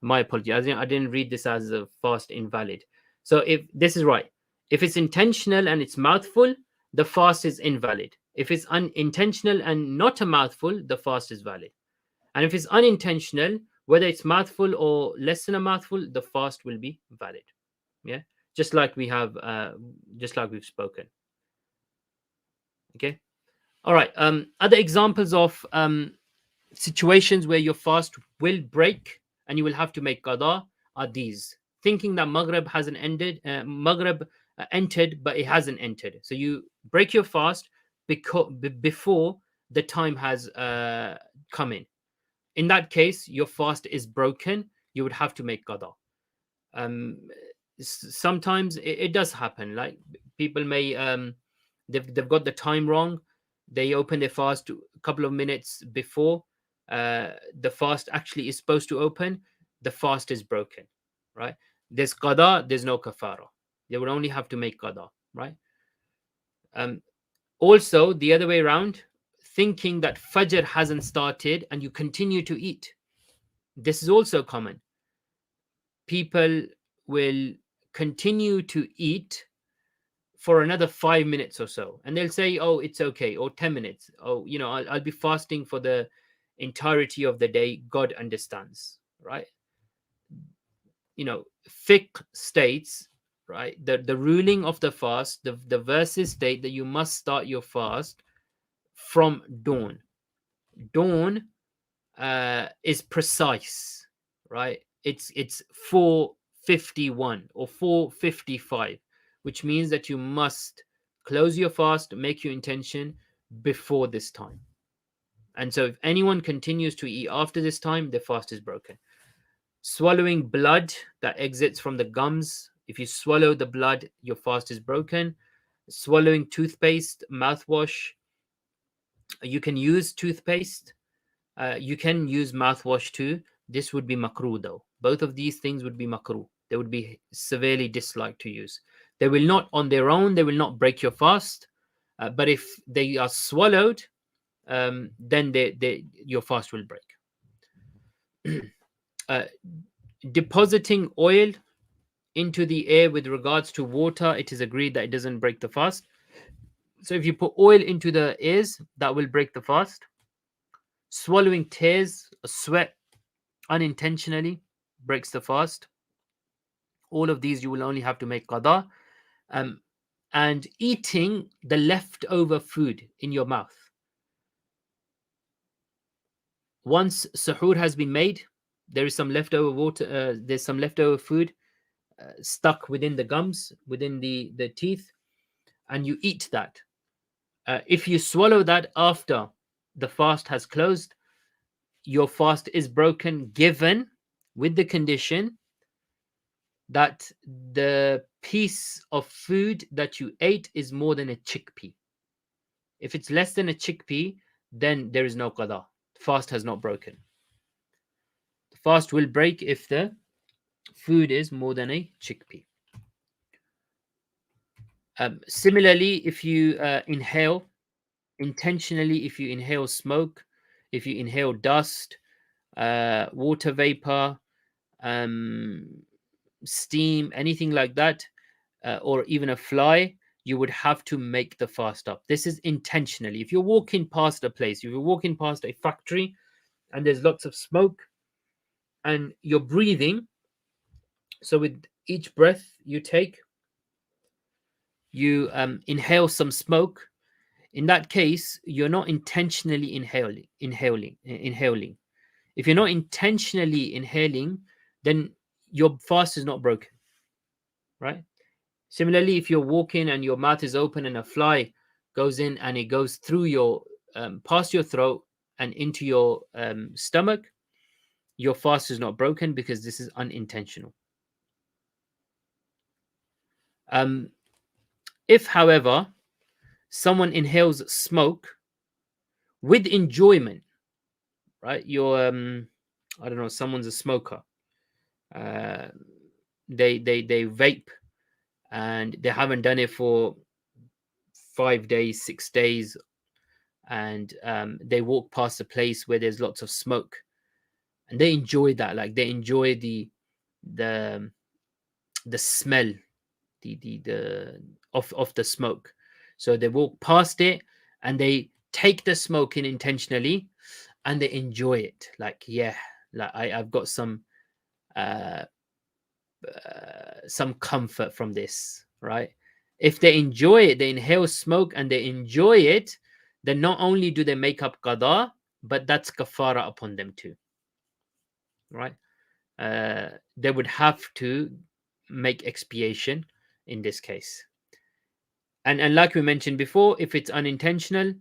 My apology. I didn't read this as a fast invalid. So if this is right, if it's intentional and it's mouthful, the fast is invalid. If it's unintentional and not a mouthful, the fast is valid. And if it's unintentional, whether it's mouthful or less than a mouthful, the fast will be valid. Yeah, just like we've spoken. Okay. All right. Other examples of situations where your fast will break and you will have to make qada are these: thinking that maghrib hasn't ended, maghrib entered, but it hasn't entered. So you break your fast before the time has come in. In that case, your fast is broken. You would have to make qada. Sometimes it does happen. Like people may they've got the time wrong. They open their fast a couple of minutes before the fast actually is supposed to open. The fast is broken, right? There's qada, there's no kafara. They would only have to make qada, right? Also, the other way around, thinking that fajr hasn't started and you continue to eat. This is also common. People will continue to eat for another 5 minutes or so, and they'll say, oh, it's okay, or 10 minutes. Oh, I'll be fasting for the entirety of the day. God understands, right? Fiqh states, right, the ruling of the fast, the verses state that you must start your fast from dawn. Dawn is precise, right? It's 4:51 or 4:55, which means that you must close your fast, make your intention before this time. And so if anyone continues to eat after this time, the fast is broken. Swallowing blood that exits from the gums, if you swallow the blood, your fast is broken. Swallowing toothpaste, mouthwash, you can use toothpaste, you can use mouthwash too. This would be makruh though. Both of these things would be makruh. They would be severely disliked to use. They will not, on their own, they will not break your fast. But if they are swallowed, then your fast will break. Depositing oil into the air with regards to water, it is agreed that it doesn't break the fast. So if you put oil into the ears, that will break the fast. Swallowing tears, sweat unintentionally breaks the fast. All of these you will only have to make qada. And eating the leftover food in your mouth. Once suhoor has been made, there is some leftover water, there's some leftover food stuck within the gums, within the teeth, and you eat that. If you swallow that after the fast has closed, your fast is broken, given with the condition that the piece of food that you ate is more than a chickpea. If it's less than a chickpea, then there is no qada. Fast has not broken. The fast will break if the food is more than a chickpea. Similarly, if you inhale intentionally, if you inhale smoke, if you inhale dust, water vapor, steam, anything like that, or even a fly, you would have to make the fast up. This is intentionally. If you're walking past a place, if you're walking past a factory and there's lots of smoke and you're breathing, so with each breath you take, you inhale some smoke. In that case, you're not intentionally inhaling. If you're not intentionally inhaling, then your fast is not broken, right? Similarly, if you're walking and your mouth is open and a fly goes in and it goes through your past your throat and into your stomach, your fast is not broken because this is unintentional. If, however, someone inhales smoke with enjoyment, right? You're I don't know, someone's a smoker. They vape and they haven't done it for 5 days, 6 days, and they walk past a place where there's lots of smoke, and they enjoy that. Like they enjoy the smell, the of the smoke. So they walk past it and they take the smoke in intentionally, and they enjoy it. Like, yeah, like I've got some comfort from this, right? If they enjoy it, they inhale smoke and they enjoy it, then not only do they make up qada, but that's kafara upon them too, right? They would have to make expiation in this case. And like we mentioned before, if it's unintentional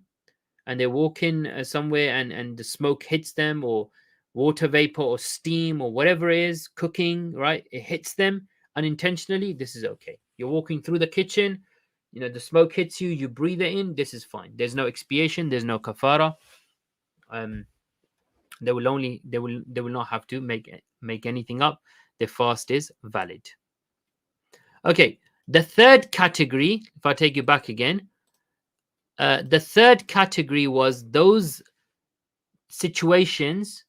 and they walk in somewhere and the smoke hits them, or water vapor or steam or whatever it is, cooking, right? It hits them unintentionally, this is okay. You're walking through the kitchen, the smoke hits you, you breathe it in, this is fine. There's no expiation, there's no kafara. They will not have to make anything up. The fast is valid. Okay, the third category, if I take you back again, the third category was those situations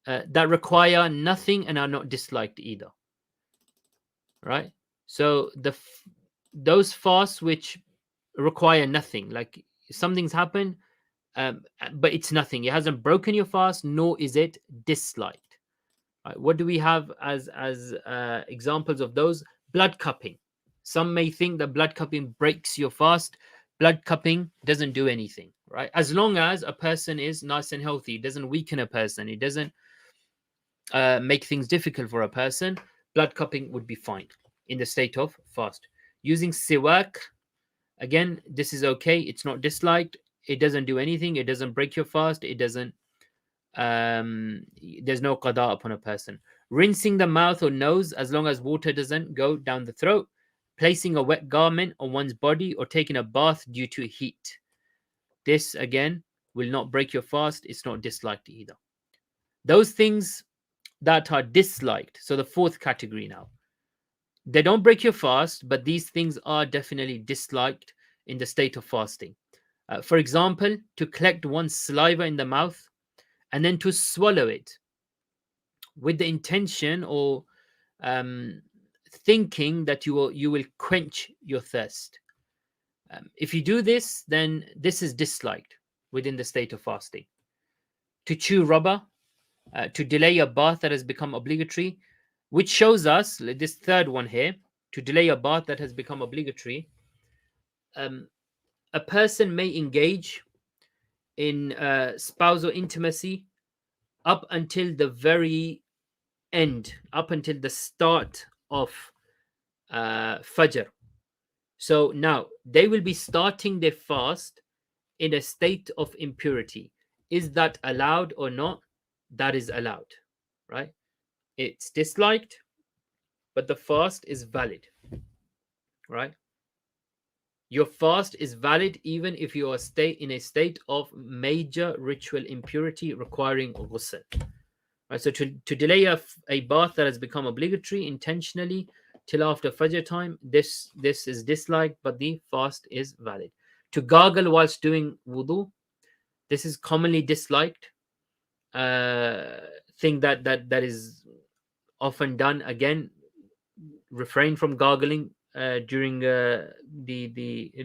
that require nothing and are not disliked either, right? So those fasts which require nothing, like something's happened, but it's nothing. It hasn't broken your fast, nor is it disliked. Right? What do we have as examples of those? Blood cupping. Some may think that blood cupping breaks your fast. Blood cupping doesn't do anything, right? As long as a person is nice and healthy, it doesn't weaken a person, it doesn't make things difficult for a person, blood cupping would be fine in the state of fast. Using siwak, Again, this is okay. It's not disliked. It doesn't do anything. It doesn't break your fast. It doesn't. There's no qada upon a person. Rinsing the mouth or nose, as long as water doesn't go down the throat. Placing a wet garment on one's body or taking a bath due to heat. This again will not break your fast. It's not disliked either. Those things that are disliked. So the fourth category now. They don't break your fast, but these things are definitely disliked in the state of fasting. For example, to collect one's saliva in the mouth and then to swallow it with the intention or thinking that you will quench your thirst. If you do this, then this is disliked within the state of fasting. To chew rubber, to delay a bath that has become obligatory, which shows us this third one here, to delay a bath that has become obligatory. A person may engage in spousal intimacy up until the very end, up until the start of fajr. So now they will be starting their fast in a state of impurity. Is that allowed or not? That is allowed, right? It's disliked, but the fast is valid, right? Your fast is valid even if you are in a state of major ritual impurity requiring ghusl. Right, so to delay a bath that has become obligatory intentionally till after Fajr time, this is disliked, but the fast is valid. To gargle whilst doing wudu, this is commonly disliked. Thing that is often done. Again, refrain from gargling during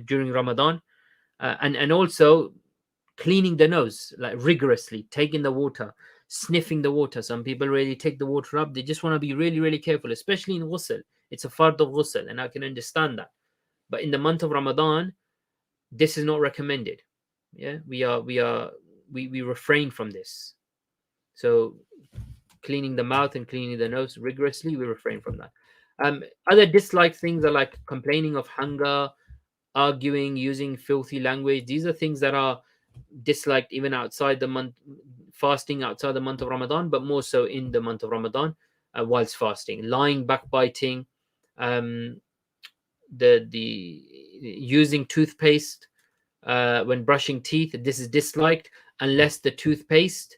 during Ramadan, and also cleaning the nose like rigorously, taking the water, sniffing the water. Some people really take the water up. They just want to be really, really careful, especially in ghusl. It's a fard of ghusl, and I can understand that. But in the month of Ramadan, this is not recommended. Yeah, we refrain from this. So cleaning the mouth and cleaning the nose rigorously, we refrain from that. Other disliked things are like complaining of hunger, arguing, using filthy language. These are things that are disliked even outside the month, fasting outside the month of Ramadan, but more so in the month of Ramadan whilst fasting. Lying, backbiting, the using toothpaste when brushing teeth. This is disliked unless the toothpaste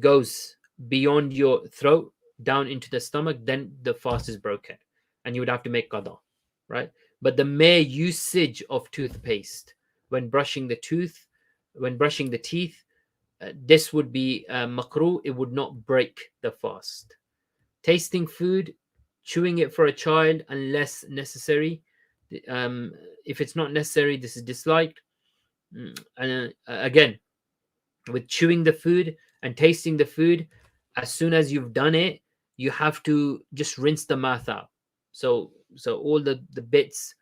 goes beyond your throat down into the stomach. Then the fast is broken, and you would have to make qada, right? But the mere usage of toothpaste when brushing the teeth, this would be makruh. It would not break the fast. Tasting food, chewing it for a child unless necessary. If it's not necessary, this is disliked. And again, with chewing the food and tasting the food, as soon as you've done it, you have to just rinse the mouth out. So all the bits,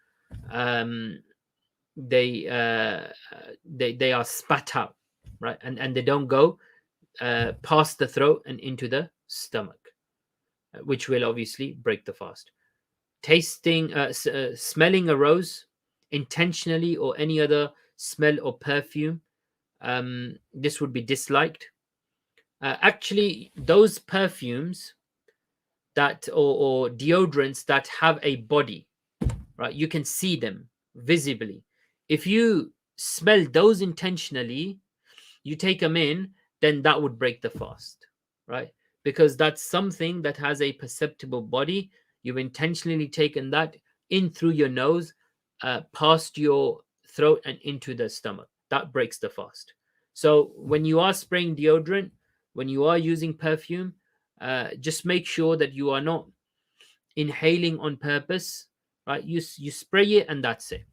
they are spat out, right? And they don't go past the throat and into the stomach, which will obviously break the fast. Smelling a rose intentionally or any other smell or perfume, this would be disliked. Actually, those perfumes that or deodorants that have a body, right? You can see them visibly. If you smell those intentionally, you take them in, then that would break the fast, right? Because that's something that has a perceptible body. You've intentionally taken that in through your nose, past your throat and into the stomach. That breaks the fast. So when you are spraying deodorant, when you are using perfume, just make sure that you are not inhaling on purpose, right? You spray it and that's it.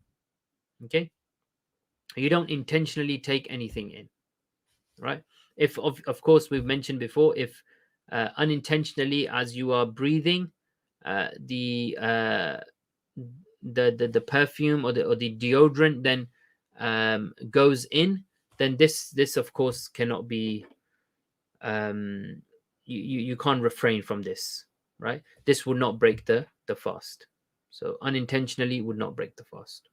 Okay, you don't intentionally take anything in, right? If of course we've mentioned before, if unintentionally as you are breathing, the perfume or the deodorant then goes in, then this of course cannot be, you can't refrain from this, right? This would not break the fast. So unintentionally would not break the fast.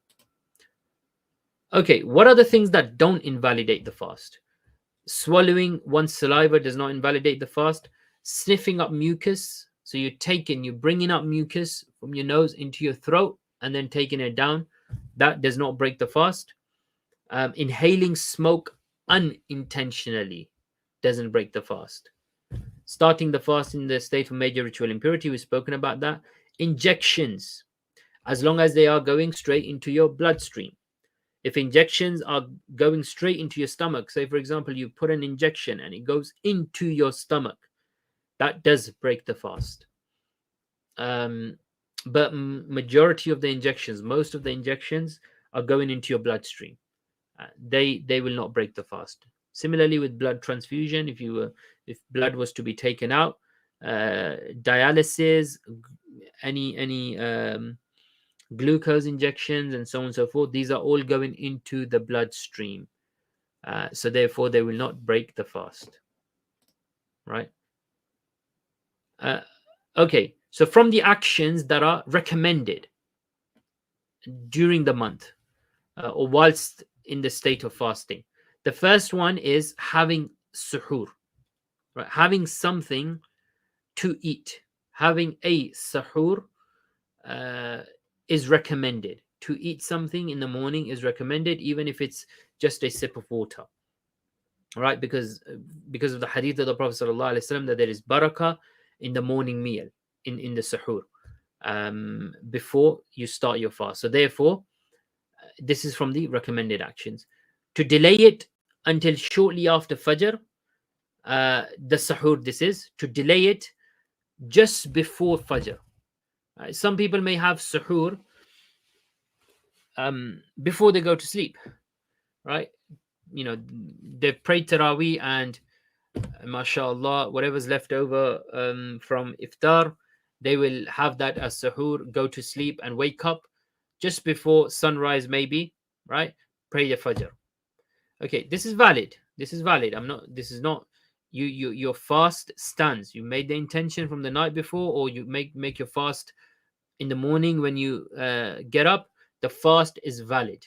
Okay, what are the things that don't invalidate the fast? Swallowing one's saliva does not invalidate the fast. Sniffing up mucus, so you're bringing up mucus from your nose into your throat and then taking it down, that does not break the fast. Inhaling smoke unintentionally doesn't break the fast. Starting the fast in the state of major ritual impurity, we've spoken about that. Injections, as long as they are going straight into your bloodstream. If injections are going straight into your stomach, say for example, you put an injection and it goes into your stomach, that does break the fast. But majority of the injections, most of the injections are going into your bloodstream. They will not break the fast. Similarly with blood transfusion, if blood was to be taken out, dialysis, any glucose injections, and so on and so forth, these are all going into the bloodstream. So therefore, they will not break the fast. Right? Okay. So from the actions that are recommended during the month or whilst in the state of fasting, the first one is having suhoor, right? Having something to eat. Having a suhoor is recommended. To eat something in the morning is recommended, even if it's just a sip of water. Right? Because of the hadith of the Prophet ﷺ that there is barakah in the morning meal, in the suhoor, before you start your fast. So therefore, this is from the recommended actions. To delay it until shortly after fajr, the suhoor, this is to delay it just before fajr. Some people may have suhoor before they go to sleep, right? They've prayed Taraweeh and mashallah, whatever's left over from iftar, they will have that as suhoor, go to sleep and wake up just before sunrise, maybe, right? Pray the fajr. Okay, this is valid. This is valid. This is not, your fast stands. You made the intention from the night before, or you make your fast in the morning when you get up. The fast is valid,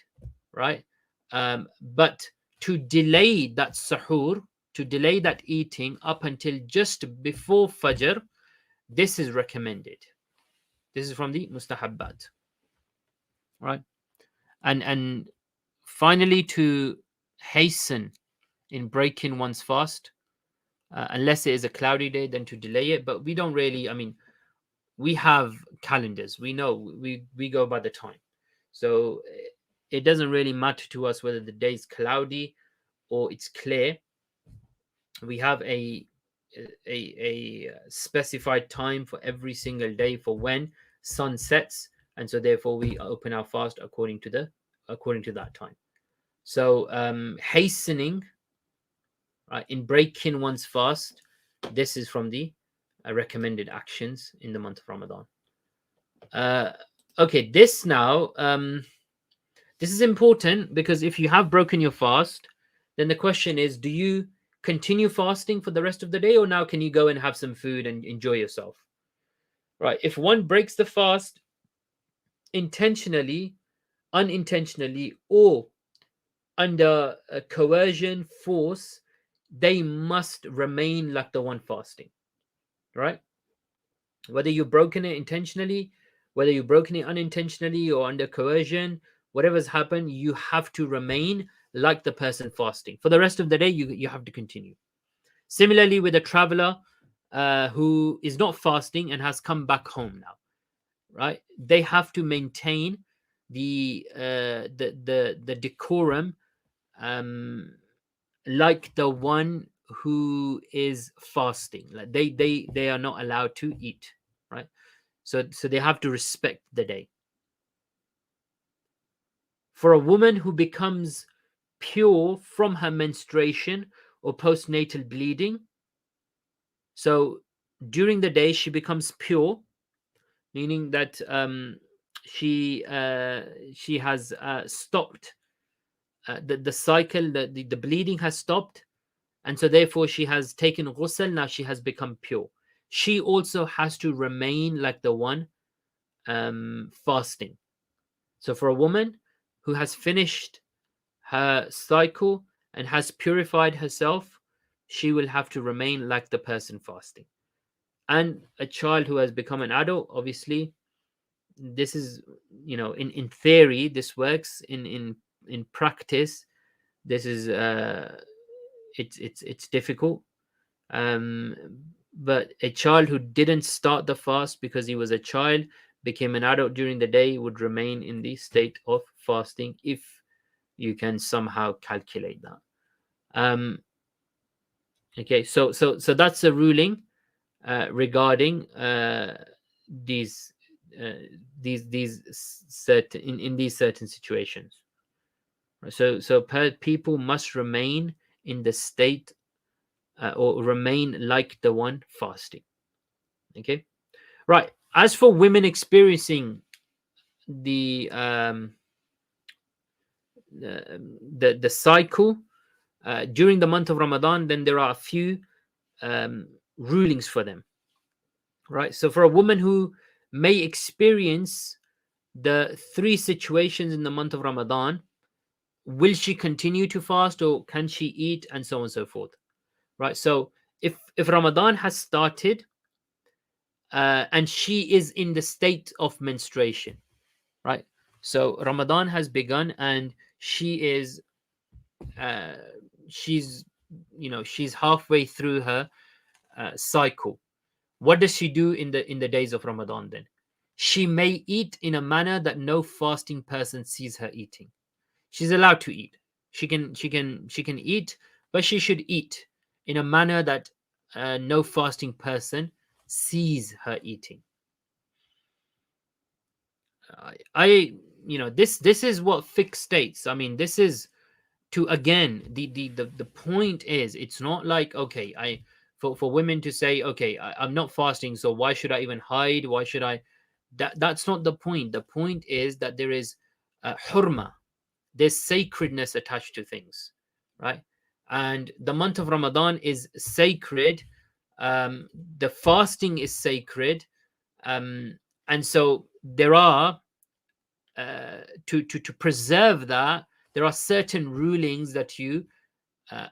right? But to delay that suhoor, to delay that eating up until just before fajr, this is recommended. This is from the mustahabbat, right? And finally, to hasten in breaking one's fast, unless it is a cloudy day, then to delay it. But we don't really, we have calendars. We know, we go by the time. So it doesn't really matter to us whether the day is cloudy or it's clear. We have a specified time for every single day for when sun sets, and so therefore we open our fast according to that time. So hastening, right, in breaking one's fast, this is from the recommended actions in the month of Ramadan. Okay, this now, this is important, because if you have broken your fast, then the question is, do you continue fasting for the rest of the day, or now can you go and have some food and enjoy yourself? Right? If one breaks the fast intentionally, unintentionally, or under coercion, force, they must remain like the one fasting. Right? Whether you've broken it intentionally, whether you've broken it unintentionally, or under coercion, whatever's happened, you have to remain like the person fasting for the rest of the day. You have to continue. Similarly, with a traveler who is not fasting and has come back home now, right? They have to maintain the decorum, like the one who is fasting. Like they are not allowed to eat, right? So they have to respect the day. For a woman who becomes pure from her menstruation or postnatal bleeding, so during the day she becomes pure, meaning that she has stopped the cycle, the bleeding has stopped, and so therefore she has taken ghusl. Now she has become pure. She also has to remain like the one fasting. So for a woman who has finished her cycle and has purified herself, she will have to remain like the person fasting. And a child who has become an adult, obviously, this is, in theory this works. In practice, this is it's difficult. But a child who didn't start the fast because he was a child, became an adult during the day, would remain in the state of fasting, if you can somehow calculate that. Okay, so that's a ruling regarding these certain in these certain situations. So people must remain in the state or remain like the one fasting. Okay, right. As for women experiencing the cycle during the month of Ramadan, then there are a few rulings for them. Right. So for a woman who may experience the three situations in the month of Ramadan, will she continue to fast, or can she eat, and so on and so forth? Right. So if Ramadan has started and she is in the state of menstruation, right? So Ramadan has begun and she is she's she's halfway through her cycle. What does she do in the days of Ramadan then? She may eat in a manner that no fasting person sees her eating. She's allowed to eat. She can eat, but she should eat in a manner that no fasting person sees her eating. This is what fiqh states. I mean, this is to, again, the point is, it's not like, okay, for women to say, okay, I'm not fasting, so why should I even hide? Why should I? That's not the point. The point is that there is hurma, there's sacredness attached to things, right? And the month of Ramadan is sacred. The fasting is sacred, and so there are to preserve that, there are certain rulings that you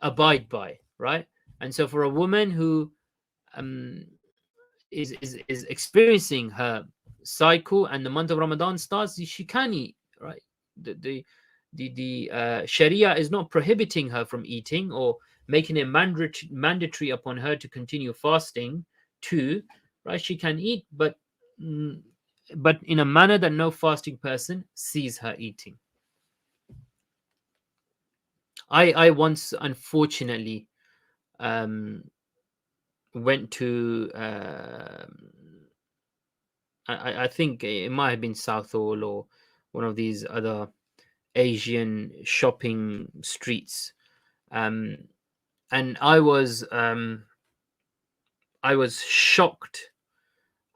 abide by, right? And so for a woman who is experiencing her cycle and the month of Ramadan starts, she can eat, right? The Sharia is not prohibiting her from eating or making it mandatory upon her to continue fasting too, right? She can eat, but in a manner that no fasting person sees her eating. I once, unfortunately, went to I think it might have been Southall or one of these other Asian shopping streets, and I was shocked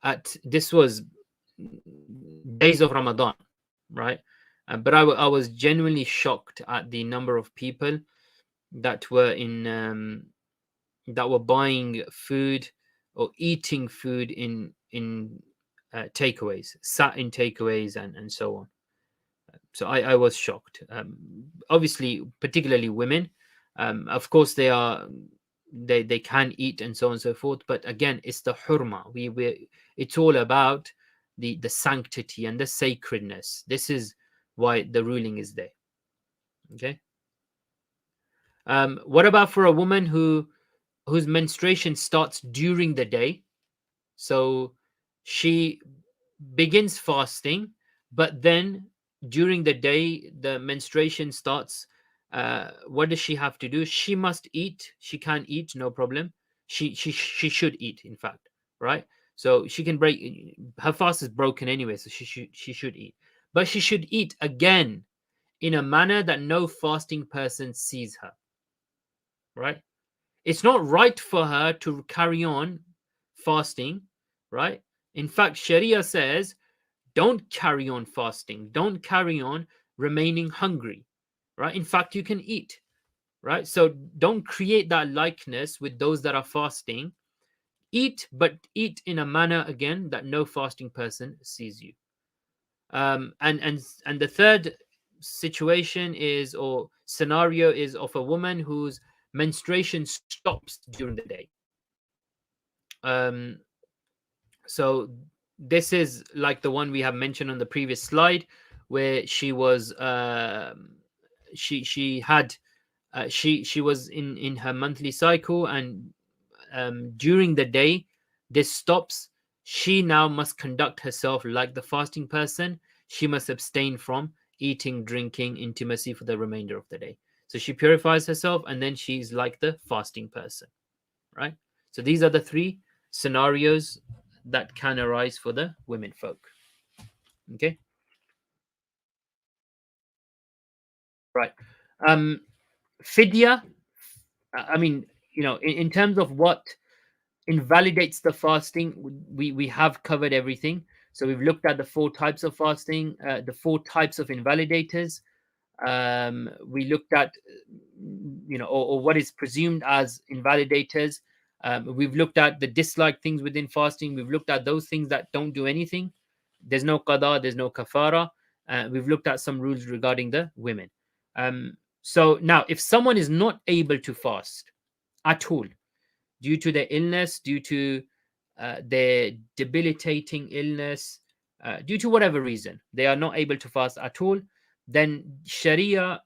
at, this was days of Ramadan, right? But I was genuinely shocked at the number of people that were that were buying food or eating food in takeaways, sat in takeaways, and so on. So I was shocked. Obviously, particularly women. Of course, they can eat and so on and so forth. But again, it's the hurma. It's all about the sanctity and the sacredness. This is why the ruling is there. Okay. What about for a woman whose menstruation starts during the day? So she begins fasting, but then during the day the menstruation starts. What does she have to do? She must eat. She can eat, no problem. She should eat, in fact, right? So she can break, her fast is broken anyway, so she should eat, but she should eat again in a manner that no fasting person sees her, right? It's not right for her to carry on fasting, right? In fact, Sharia says, don't carry on fasting. Don't carry on remaining hungry, right? In fact, you can eat, right? So don't create that likeness with those that are fasting. Eat, but eat in a manner, again, that no fasting person sees you. And the third situation is, or scenario is, of a woman whose menstruation stops during the day. So this is like the one we have mentioned on the previous slide, where she was she had she was in her monthly cycle, and during the day this stops. She now must conduct herself like the fasting person. She must abstain from eating, drinking, intimacy for the remainder of the day. So she purifies herself, and then she's like the fasting person, right? So these are the three scenarios that can arise for the women folk. Okay, right. Fidya, I mean, in terms of what invalidates the fasting, we have covered everything. So we've looked at the four types of fasting, the four types of invalidators. We looked at, or what is presumed as invalidators. We've looked at the disliked things within fasting. We've looked at those things that don't do anything. There's no qada, there's no kafara. We've looked at some rules regarding the women. So now, if someone is not able to fast at all, due to their illness, due to their debilitating illness, due to whatever reason, they are not able to fast at all, then Sharia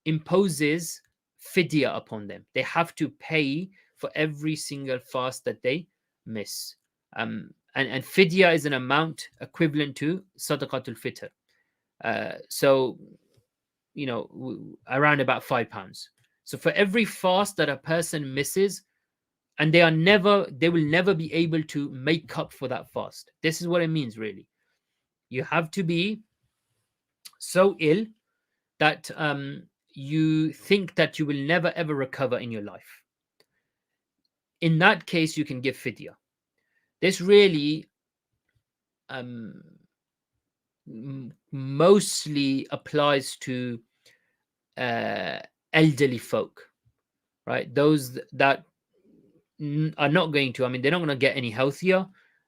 imposes fidya upon them. They have to pay for every single fast that they miss. And fidya is an amount equivalent to sadaqatul fitr. So, around about £5. So for every fast that a person misses, and they will never be able to make up for that fast. This is what it means, really. You have to be so ill that you think that you will never ever recover in your life. In that case, you can give fidya. This really mostly applies to elderly folk, right? Those that are not going to, they're not going to get any healthier,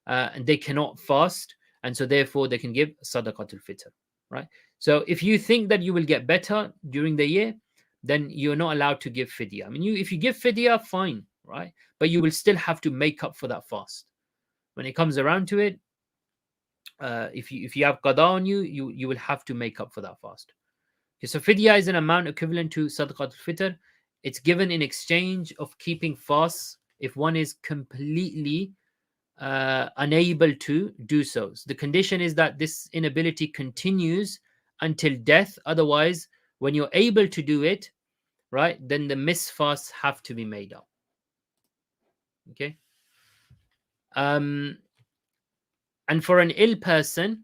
and they cannot fast, and so therefore they can give sadaqatul fitr, right? So if you think that you will get better during the year, then you're not allowed to give fidya. If you give fidya, fine, right? But you will still have to make up for that fast. When it comes around to it, if you have qada on you, you will have to make up for that fast. Okay, so fidya is an amount equivalent to sadaqatul fitr. It's given in exchange of keeping fasts if one is completely unable to do so. So the condition is that this inability continues until death. Otherwise, when you're able to do it, right, then the missed fasts have to be made up. Okay. And for an ill person,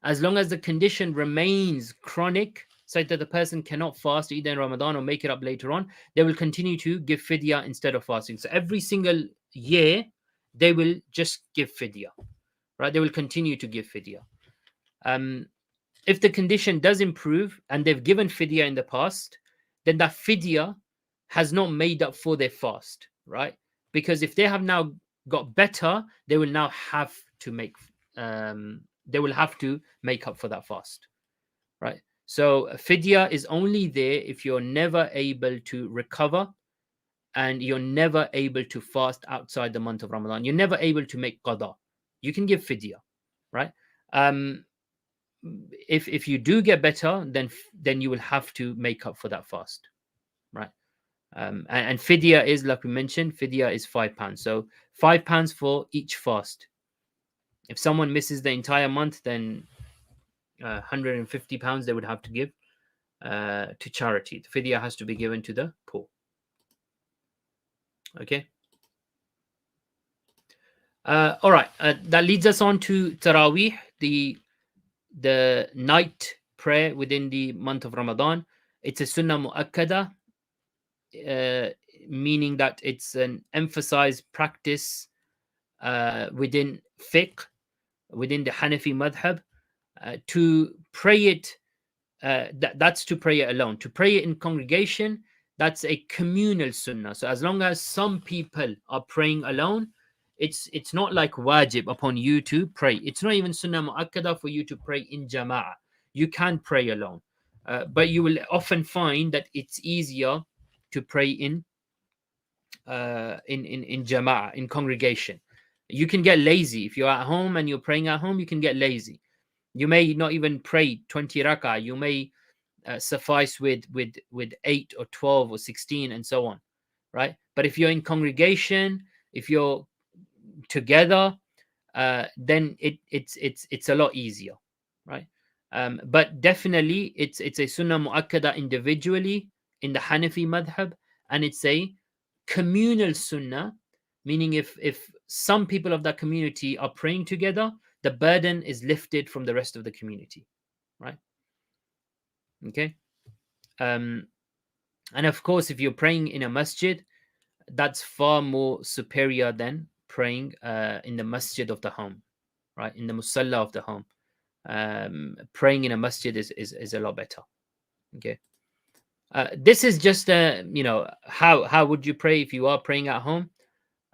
as long as the condition remains chronic, such that the person cannot fast either in Ramadan or make it up later on, they will continue to give fidya instead of fasting. So every single year, they will just give fidya, right? They will continue to give fidya. If the condition does improve and they've given fidya in the past, then that fidya has not made up for their fast, right? Because if they have now got better, they will now have to make up for that fast, right? So fidya is only there if you're never able to recover and you're never able to fast outside the month of Ramadan. You're never able to make qada. You can give fidya, right? If you do get better, then you will have to make up for that fast, right? And fidya is, like we mentioned, fidya is £5. So £5 for each fast. If someone misses the entire month, then £150 they would have to give to charity. The fidya has to be given to the poor. Okay. All right. That leads us on to Taraweeh, the night prayer within the month of Ramadan. It's a sunnah mu'akkada, meaning that it's an emphasized practice within fiqh, within the Hanafi madhab, to pray it. That's to pray it alone. To pray it in congregation, that's a communal sunnah. So as long as some people are praying alone, it's not like wajib upon you to pray. It's not even sunnah mu'akkada for you to pray in jama'ah. You can pray alone. But you will often find that it's easier to pray in jama'ah, in congregation. You can get lazy if you're at home and you're praying at home. You can get lazy. You may not even pray 20 rak'ah. You may suffice with 8 or 12 or 16 and so on, right? But if you're in congregation, if you're together, then it's a lot easier, right? But definitely it's a sunnah mu'akkada individually in the Hanafi madhab, and it's a communal sunnah, meaning if some people of that community are praying together, the burden is lifted from the rest of the community, right? Okay. And of course, if you're praying in a masjid, that's far more superior than praying in the masjid of the home, right? In the musalla of the home. Praying in a masjid is a lot better. Okay. This is just how would you pray if you are praying at home?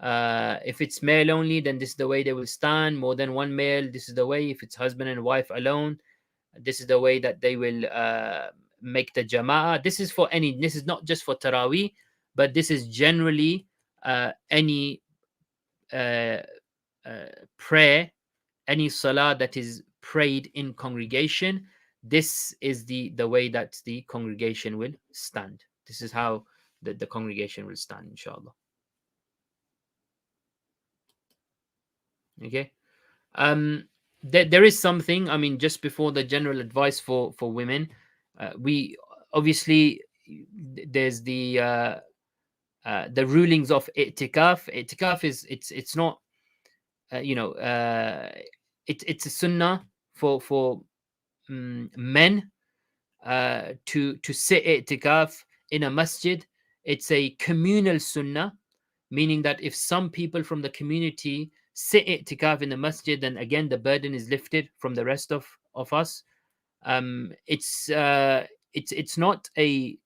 If it's male only, then this is the way they will stand. More than one male, this is the way. If it's husband and wife alone, this is the way that they will make the jama'ah. This is not just for Taraweeh, but this is generally any prayer, any salah that is prayed in congregation. This is the way that the congregation will stand. This is how the congregation will stand, inshallah. Okay. There is something, I mean, just before the general advice for women, we obviously, there's the rulings of i'tikaf. I'tikaf is it's not it's a sunnah for men to sit i'tikaf in a masjid. It's a communal sunnah, meaning that if some people from the community sit i'tikaf in the masjid, then again the burden is lifted from the rest of us. It's not a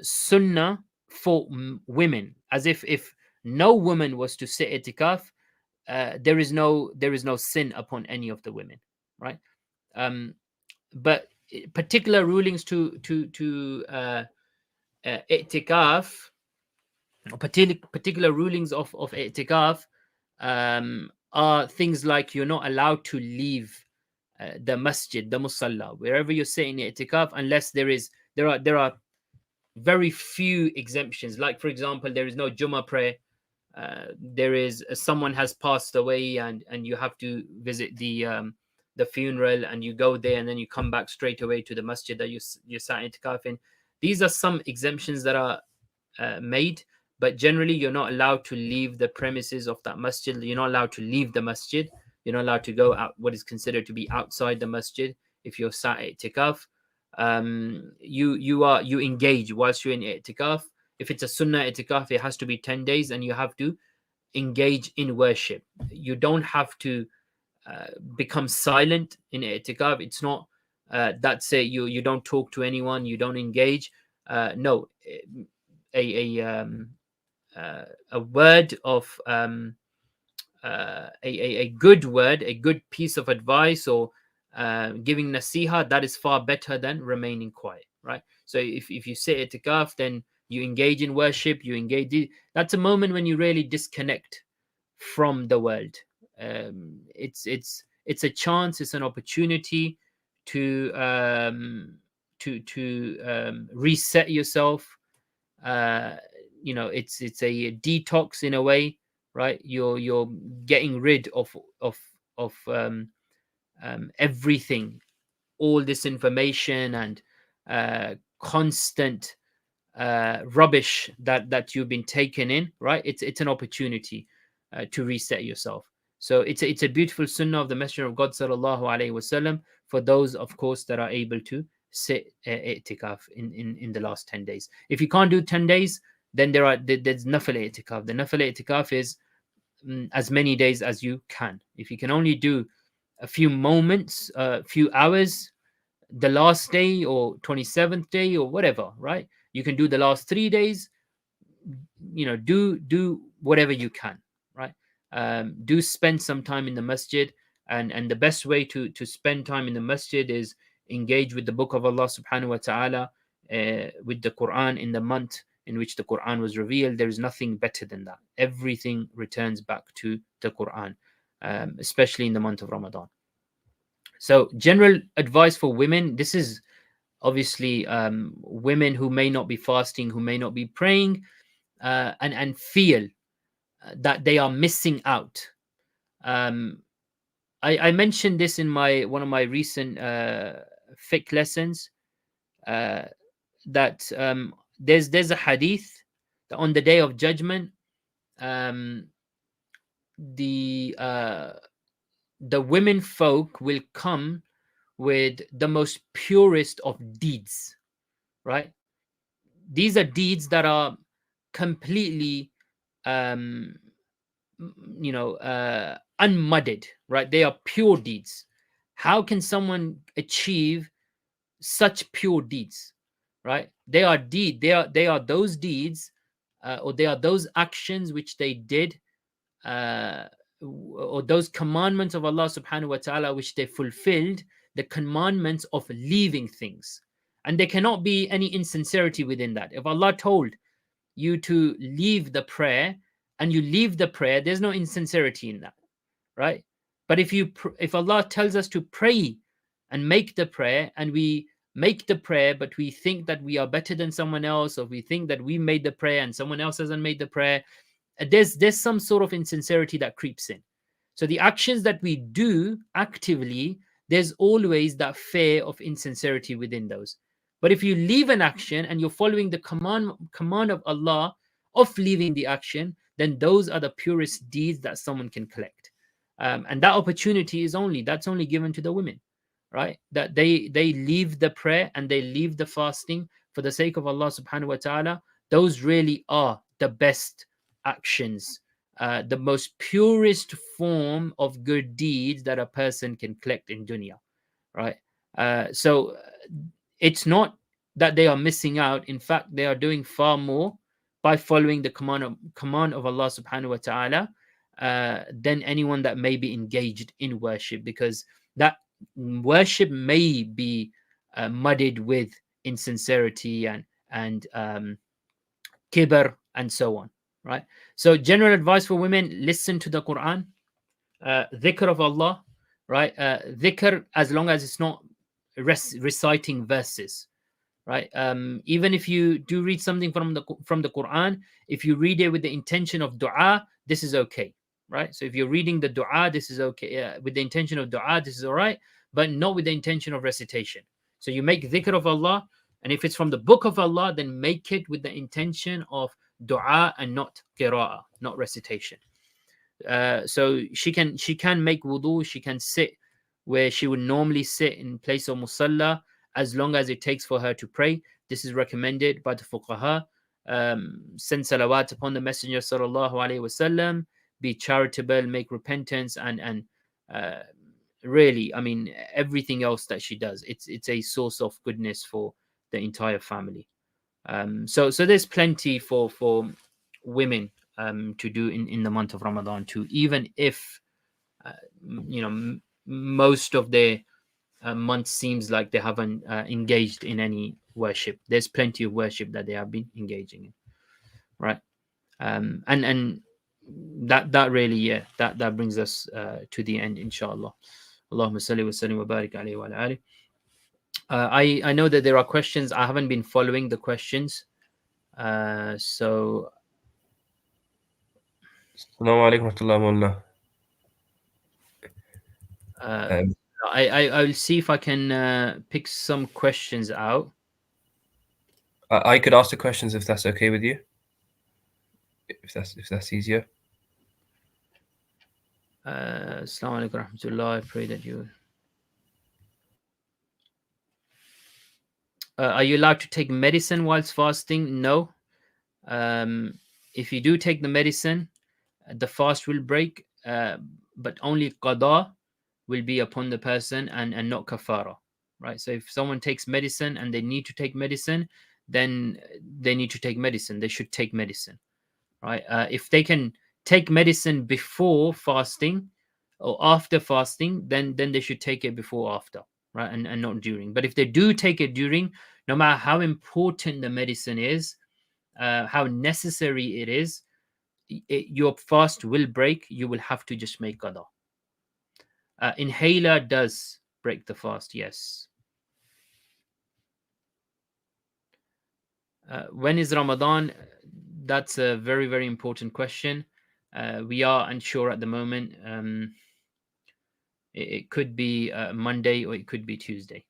sunnah for women, as if no woman was to sit i'tikaf, there is no sin upon any of the women, right? But particular rulings to i'tikaf, particular rulings of i'tikaf are things like you're not allowed to leave the masjid, the musalla, wherever you're sitting i'tikaf, unless there are very few exemptions. Like, for example, there is no Jummah prayer. There is someone has passed away, and you have to visit the funeral, and you go there, and then you come back straight away to the masjid that you sat i'tikaf in. These are some exemptions that are made, but generally you're not allowed to leave the premises of that masjid. You're not allowed to leave the masjid. You're not allowed to go out what is considered to be outside the masjid if you're sat i'tikaf. You engage whilst you're in i'tikaf. If it's a sunnah i'tikaf, it has to be 10 days, and you have to engage in worship. You don't have to become silent in i'tikaf. It's not that's it. You don't talk to anyone. You don't engage. No, a word of a good word, a good piece of advice, or giving nasiha, that is far better than remaining quiet, right? So if you sit i'tikaf, then you engage in worship, that's a moment when you really disconnect from the world. It's a chance, it's an opportunity to reset yourself. It's a detox in a way, right? You're getting rid of everything, all this information and constant rubbish that you've been taken in, right? It's an opportunity to reset yourself. So it's a beautiful sunnah of the Messenger of God sallallahu alaihi wasallam, for those, of course, that are able to sit i'tikaf in the last 10 days. If you can't do 10 days, then there's nafil i'tikaf. The nafil i'tikaf is as many days as you can. If you can only do a few moments, a few hours, the last day or 27th day or whatever, right? You can do the last 3 days. Do whatever you can, right? Do spend some time in the masjid, and the best way to spend time in the masjid is engage with the book of Allah subhanahu wa ta'ala, with the Quran in the month in which the Quran was revealed. There is nothing better than that. Everything returns back to the Quran, especially in the month of Ramadan. So general advice for women, this is obviously women who may not be fasting, who may not be praying, and feel that they are missing out. I mentioned this in one of my recent fiqh lessons, that there's a hadith that on the day of judgment, the women folk will come with the most purest of deeds, right? These are deeds that are completely unmudded, right? They are pure deeds. How can someone achieve such pure deeds, right? They are those deeds, or they are those actions which they did, or those commandments of Allah subhanahu wa ta'ala which they fulfilled, the commandments of leaving things. And there cannot be any insincerity within that. If Allah told you to leave the prayer and you leave the prayer, there's no insincerity in that, right? But if Allah tells us to pray and make the prayer, and we make the prayer but we think that we are better than someone else, or we think that we made the prayer and someone else hasn't made the prayer, there's some sort of insincerity that creeps in. So the actions that we do actively, there's always that fear of insincerity within those. But if you leave an action and you're following the command of Allah of leaving the action, then those are the purest deeds that someone can collect. And that opportunity that's only given to the women, right? That they leave the prayer and they leave the fasting for the sake of Allah subhanahu wa ta'ala. Those really are the best actions, the most purest form of good deeds that a person can collect in dunya, right? So it's not that they are missing out. In fact, they are doing far more by following the command of Allah subhanahu wa ta'ala than anyone that may be engaged in worship, because that worship may be muddied with insincerity and kibr and so on, right? So general advice for women: listen to the Quran, dhikr of Allah, right? Dhikr, as long as it's not reciting verses, right? Even if you do read something from the Quran, if you read it with the intention of dua, this is okay, right? So if you're reading the dua, this is okay. With the intention of dua, this is all right, but not with the intention of recitation. So you make dhikr of Allah, and if it's from the book of Allah, then make it with the intention of dua and not qira'ah, not recitation. So she can make wudu, she can sit where she would normally sit in place of musalla, as long as it takes for her to pray. This is recommended by the fuqaha. Send salawat upon the Messenger sallallahu alaihi wasallam, be charitable, make repentance, and really, I mean, everything else that she does, it's a source of goodness for the entire family. So there's plenty for women to do in the month of Ramadan too, even if most of their month seems like they haven't engaged in any worship. There's plenty of worship that they have been engaging in, right? And that really, that brings us to the end, inshallah. Allahumma salli wa sallim wa barik alayhi wa ala alihi. I know that there are questions. I haven't been following the questions, so Assalamu alaikum wa rahmatullahi wa barakatuh. I will see if I can pick some questions out. I could ask the questions if that's okay with you. If that's easier. Assalamu alaikum wa rahmatullah. I pray that you. Are you allowed to take medicine whilst fasting? No. If you do take the medicine, the fast will break, but only qada will be upon the person and not kaffarah, right? So if someone takes medicine and they need to take medicine, then they need to take medicine. They should take medicine, right? If they can take medicine before fasting or after fasting, then they should take it before or after. right? And not during. But if they do take it during, no matter how important the medicine is, how necessary it is, your fast will break. You will have to just make qada. Inhaler does break the fast, yes. When is Ramadan? That's a very, very important question. We are unsure at the moment. It could be Monday or it could be Tuesday.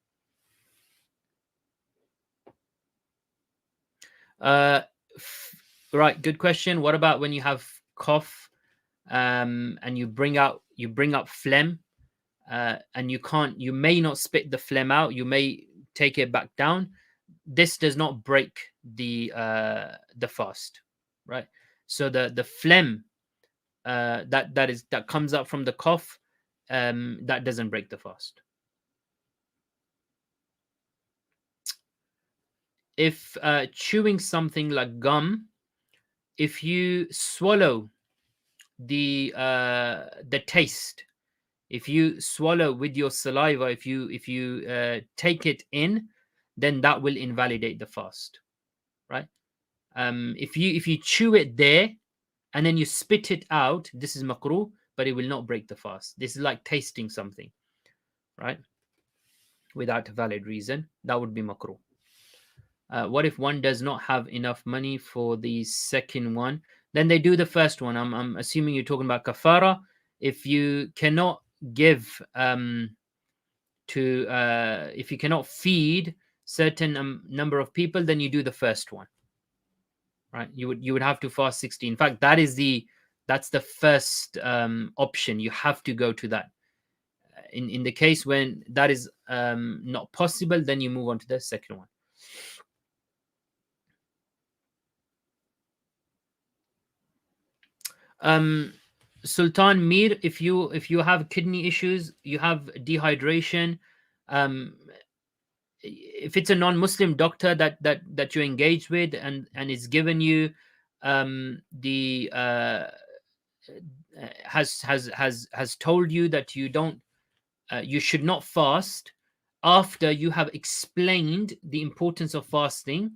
Right, good question. What about when you have cough and you bring up phlegm and you may not spit the phlegm out, you may take it back down. This does not break the fast, right? So the phlegm that comes up from the cough, that doesn't break the fast. If chewing something like gum, if you swallow the taste, if you swallow with your saliva, if you take it in, then that will invalidate the fast, right? If you chew it there and then you spit it out, this is makruh, but it will not break the fast. This is like tasting something, right? Without a valid reason, that would be makruh. What if one does not have enough money for the second one? Then they do the first one. I'm assuming you're talking about kaffarah. If you cannot give if you cannot feed certain number of people, then you do the first one, right? You would have to fast 60. In fact, that's the first option. You have to go to that. In the case when that is not possible, then you move on to the second one. Sultan Mir, if you have kidney issues, you have dehydration, if it's a non-Muslim doctor that you engage with and is given you the has told you that you should not fast after you have explained the importance of fasting,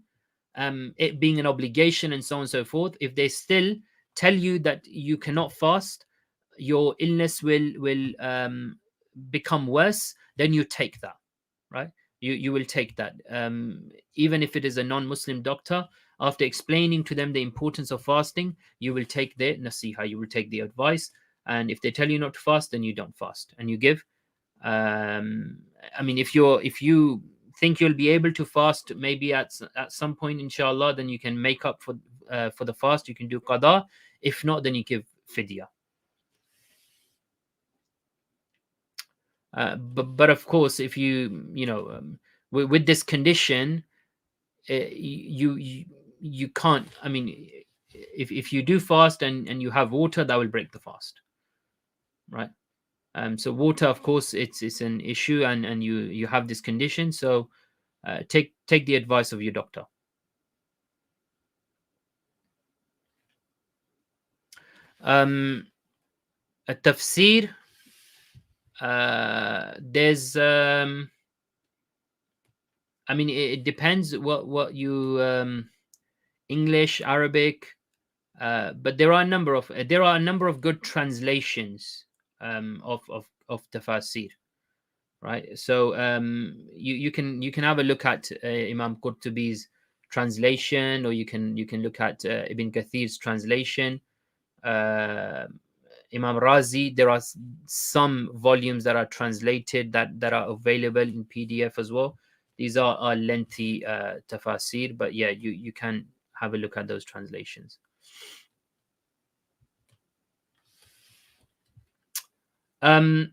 it being an obligation and so on and so forth, if they still tell you that you cannot fast, your illness will become worse, then you take that, right? You will take that, even if it is a non-Muslim doctor. After explaining to them the importance of fasting, you will take their nasiha, you will take the advice, and if they tell you not to fast, then you don't fast and you give. I mean, if you think you'll be able to fast maybe at some point, inshallah, then you can make up for the fast. You can do qada. If not, then you give fidya. But of course, if with this condition, you can't. I mean, if you do fast and you have water, that will break the fast, right? So water, of course, it's an issue, and you have this condition. So take the advice of your doctor. A tafsir. There's I mean, it depends what you English, Arabic, but there are a number of good translations of tafsir, right? So you can have a look at Imam Qurtubi's translation, or you can look at Ibn Kathir's translation. Imam Razi, there are some volumes that are translated that are available in PDF as well. These are lengthy tafsir, but yeah, you can have a look at those translations. Brother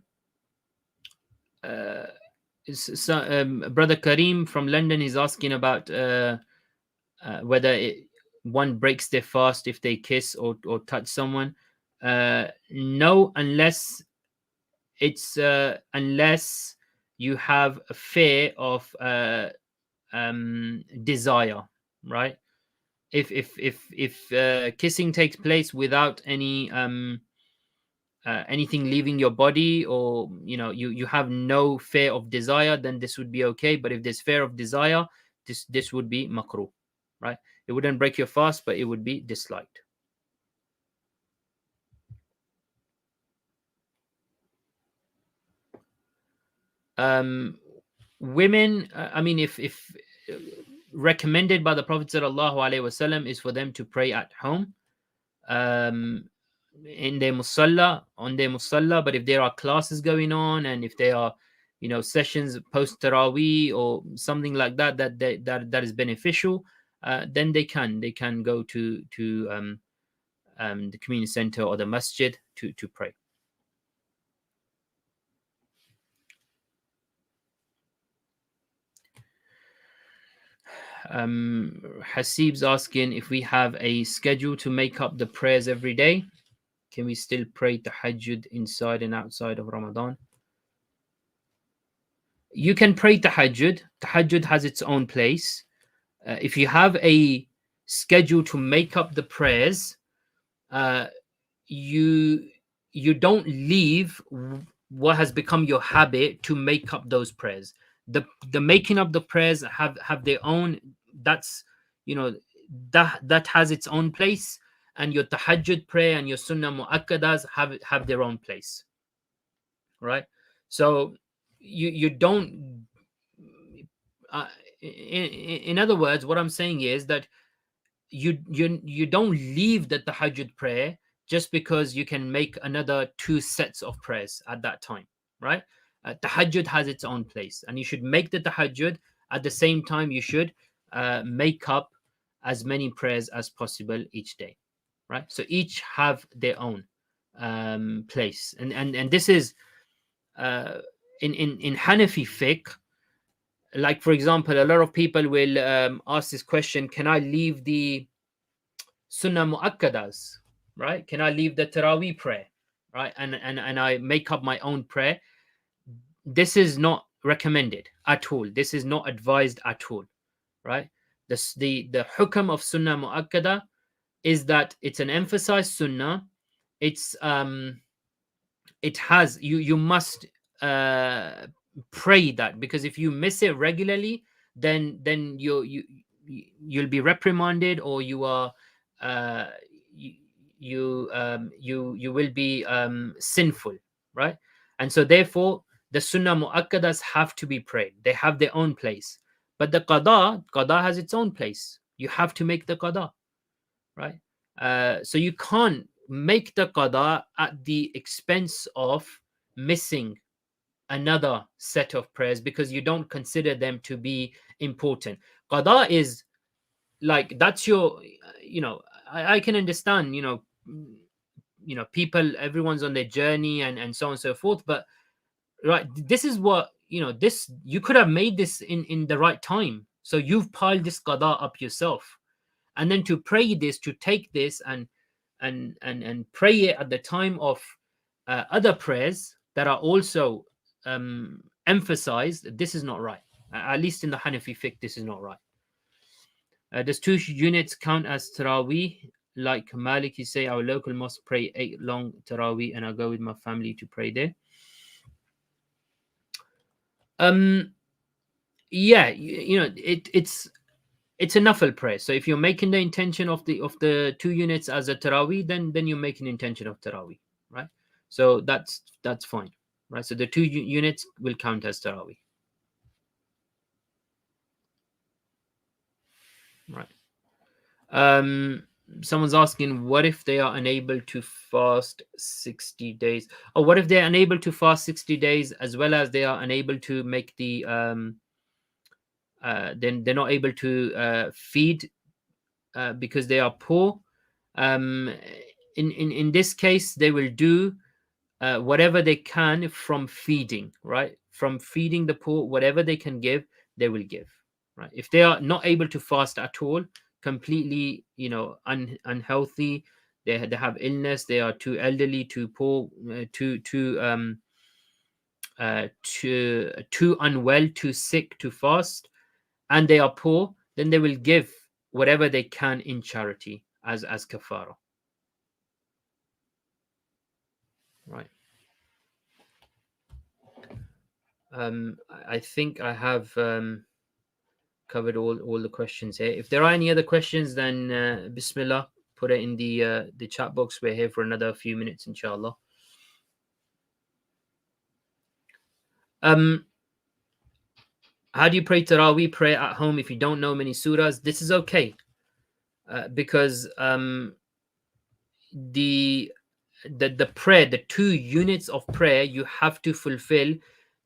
Kareem from London is asking about whether one breaks their fast if they kiss or touch someone. No, unless you have a fear of desire, right? If kissing takes place without any anything leaving your body, or you have no fear of desire, then this would be okay. But if there's fear of desire, this would be makruh, right? It wouldn't break your fast, but it would be disliked. Women, I mean, if recommended by the Prophet sallallahu alaihi wasallam is for them to pray at home, in their musalla, on their musalla. But if there are classes going on, and if there are sessions post Taraweeh or something like that that is beneficial, then they can go to the community center or the masjid to pray. Hasib's asking if we have a schedule to make up the prayers every day, can we still pray tahajjud inside and outside of Ramadan? You can pray tahajjud. Tahajjud has its own place. If you have a schedule to make up the prayers, you don't leave what has become your habit to make up those prayers. The making up the prayers have their own. That's that has its own place, and your tahajjud prayer and your sunnah muakkadas have their own place, right? So you don't. In other words, what I'm saying is that you don't leave the tahajjud prayer just because you can make another 2 sets of prayers at that time, right? Tahajjud has its own place, and you should make the tahajjud. At the same time, you should make up as many prayers as possible each day, right? So each have their own place, and this is in Hanafi fiqh. Like, for example, a lot of people will ask this question: can I leave the sunnah muakkadas, right? Can I leave the Taraweeh prayer, right? And I make up my own prayer? This is not recommended at all. This is not advised at all, right? The hukam of sunnah muakkada is that it's an emphasized sunnah. It's it has you must pray that, because if you miss it regularly, then you'll be reprimanded, or you are you will be sinful, right? And so therefore the sunnah muakkadas have to be prayed. They have their own place. But the qada has its own place. You have to make the qada, right? So you can't make the qada at the expense of missing another set of prayers because you don't consider them to be important. Qada is like, that's your, I can understand, people, everyone's on their journey and so on and so forth. But right, this is what, this, you could have made this in the right time. So you've piled this qada up yourself. And then to pray this, to take this and pray it at the time of other prayers that are also emphasized, this is not right. At least in the Hanafi fiqh, this is not right. Does 2 units count as Taraweeh? Like Maliki say, our local mosque pray 8 long Taraweeh, and I go with my family to pray there. Yeah, it's a nafil prayer. So if you're making the intention of the 2 units as a Taraweeh, then you're making intention of Taraweeh, right? So that's fine, right? So the 2 units will count as Taraweeh, right? Someone's asking, what if they are unable to fast 60 days? Or what if they're unable to fast 60 days as well as they are unable to make the then they're not able to feed because they are poor? In this case, they will do whatever they can from feeding, right? From feeding the poor, whatever they can give, they will give, right? If they are not able to fast at all, completely, unhealthy, they have illness, they are too elderly, too poor, too unwell, too sick to fast, and they are poor, then they will give whatever they can in charity as kafara. Right. I think I have covered all the questions here. If there are any other questions, then Bismillah, put it in the chat box. We're here for another few minutes, inshallah. How do you pray Taraweeh prayer at home if you don't know many surahs? This is okay, because the prayer, the 2 units of prayer, you have to fulfill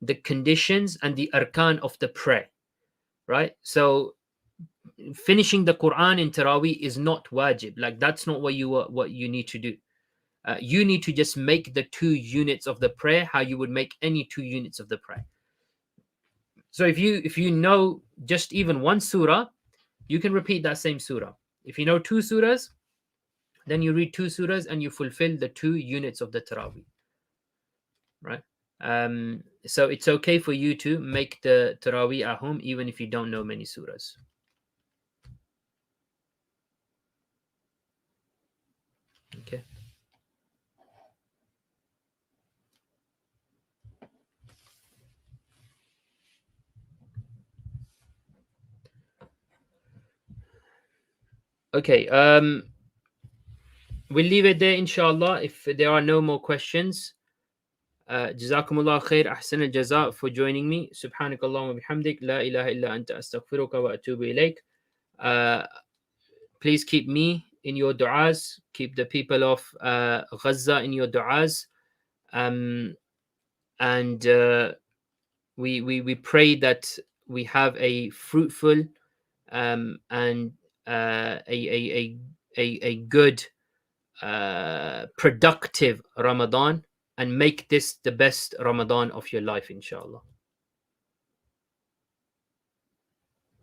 the conditions and the arkan of the prayer, right? So finishing the Quran in Taraweeh is not wajib. Like, that's not what you need to do. You need to just make the 2 units of the prayer how you would make any 2 units of the prayer. So if you know just even one surah, you can repeat that same surah. If you know 2 surahs, then you read 2 surahs and you fulfill the 2 units of the Taraweeh, right? So it's okay for you to make the Taraweeh at home even if you don't know many surahs. Okay. Okay, we'll leave it there, inshallah, if there are no more questions. Jazakumullah khair, ahsan al-jaza for joining me. Subhanakallah wa bihamdik, la ilaha illa anta astaghfiruka wa atubu ilayk. Please keep me in your du'as, keep the people of Gaza in your du'as, and we pray that we have a fruitful and a good productive Ramadan, and make this the best Ramadan of your life, inshallah.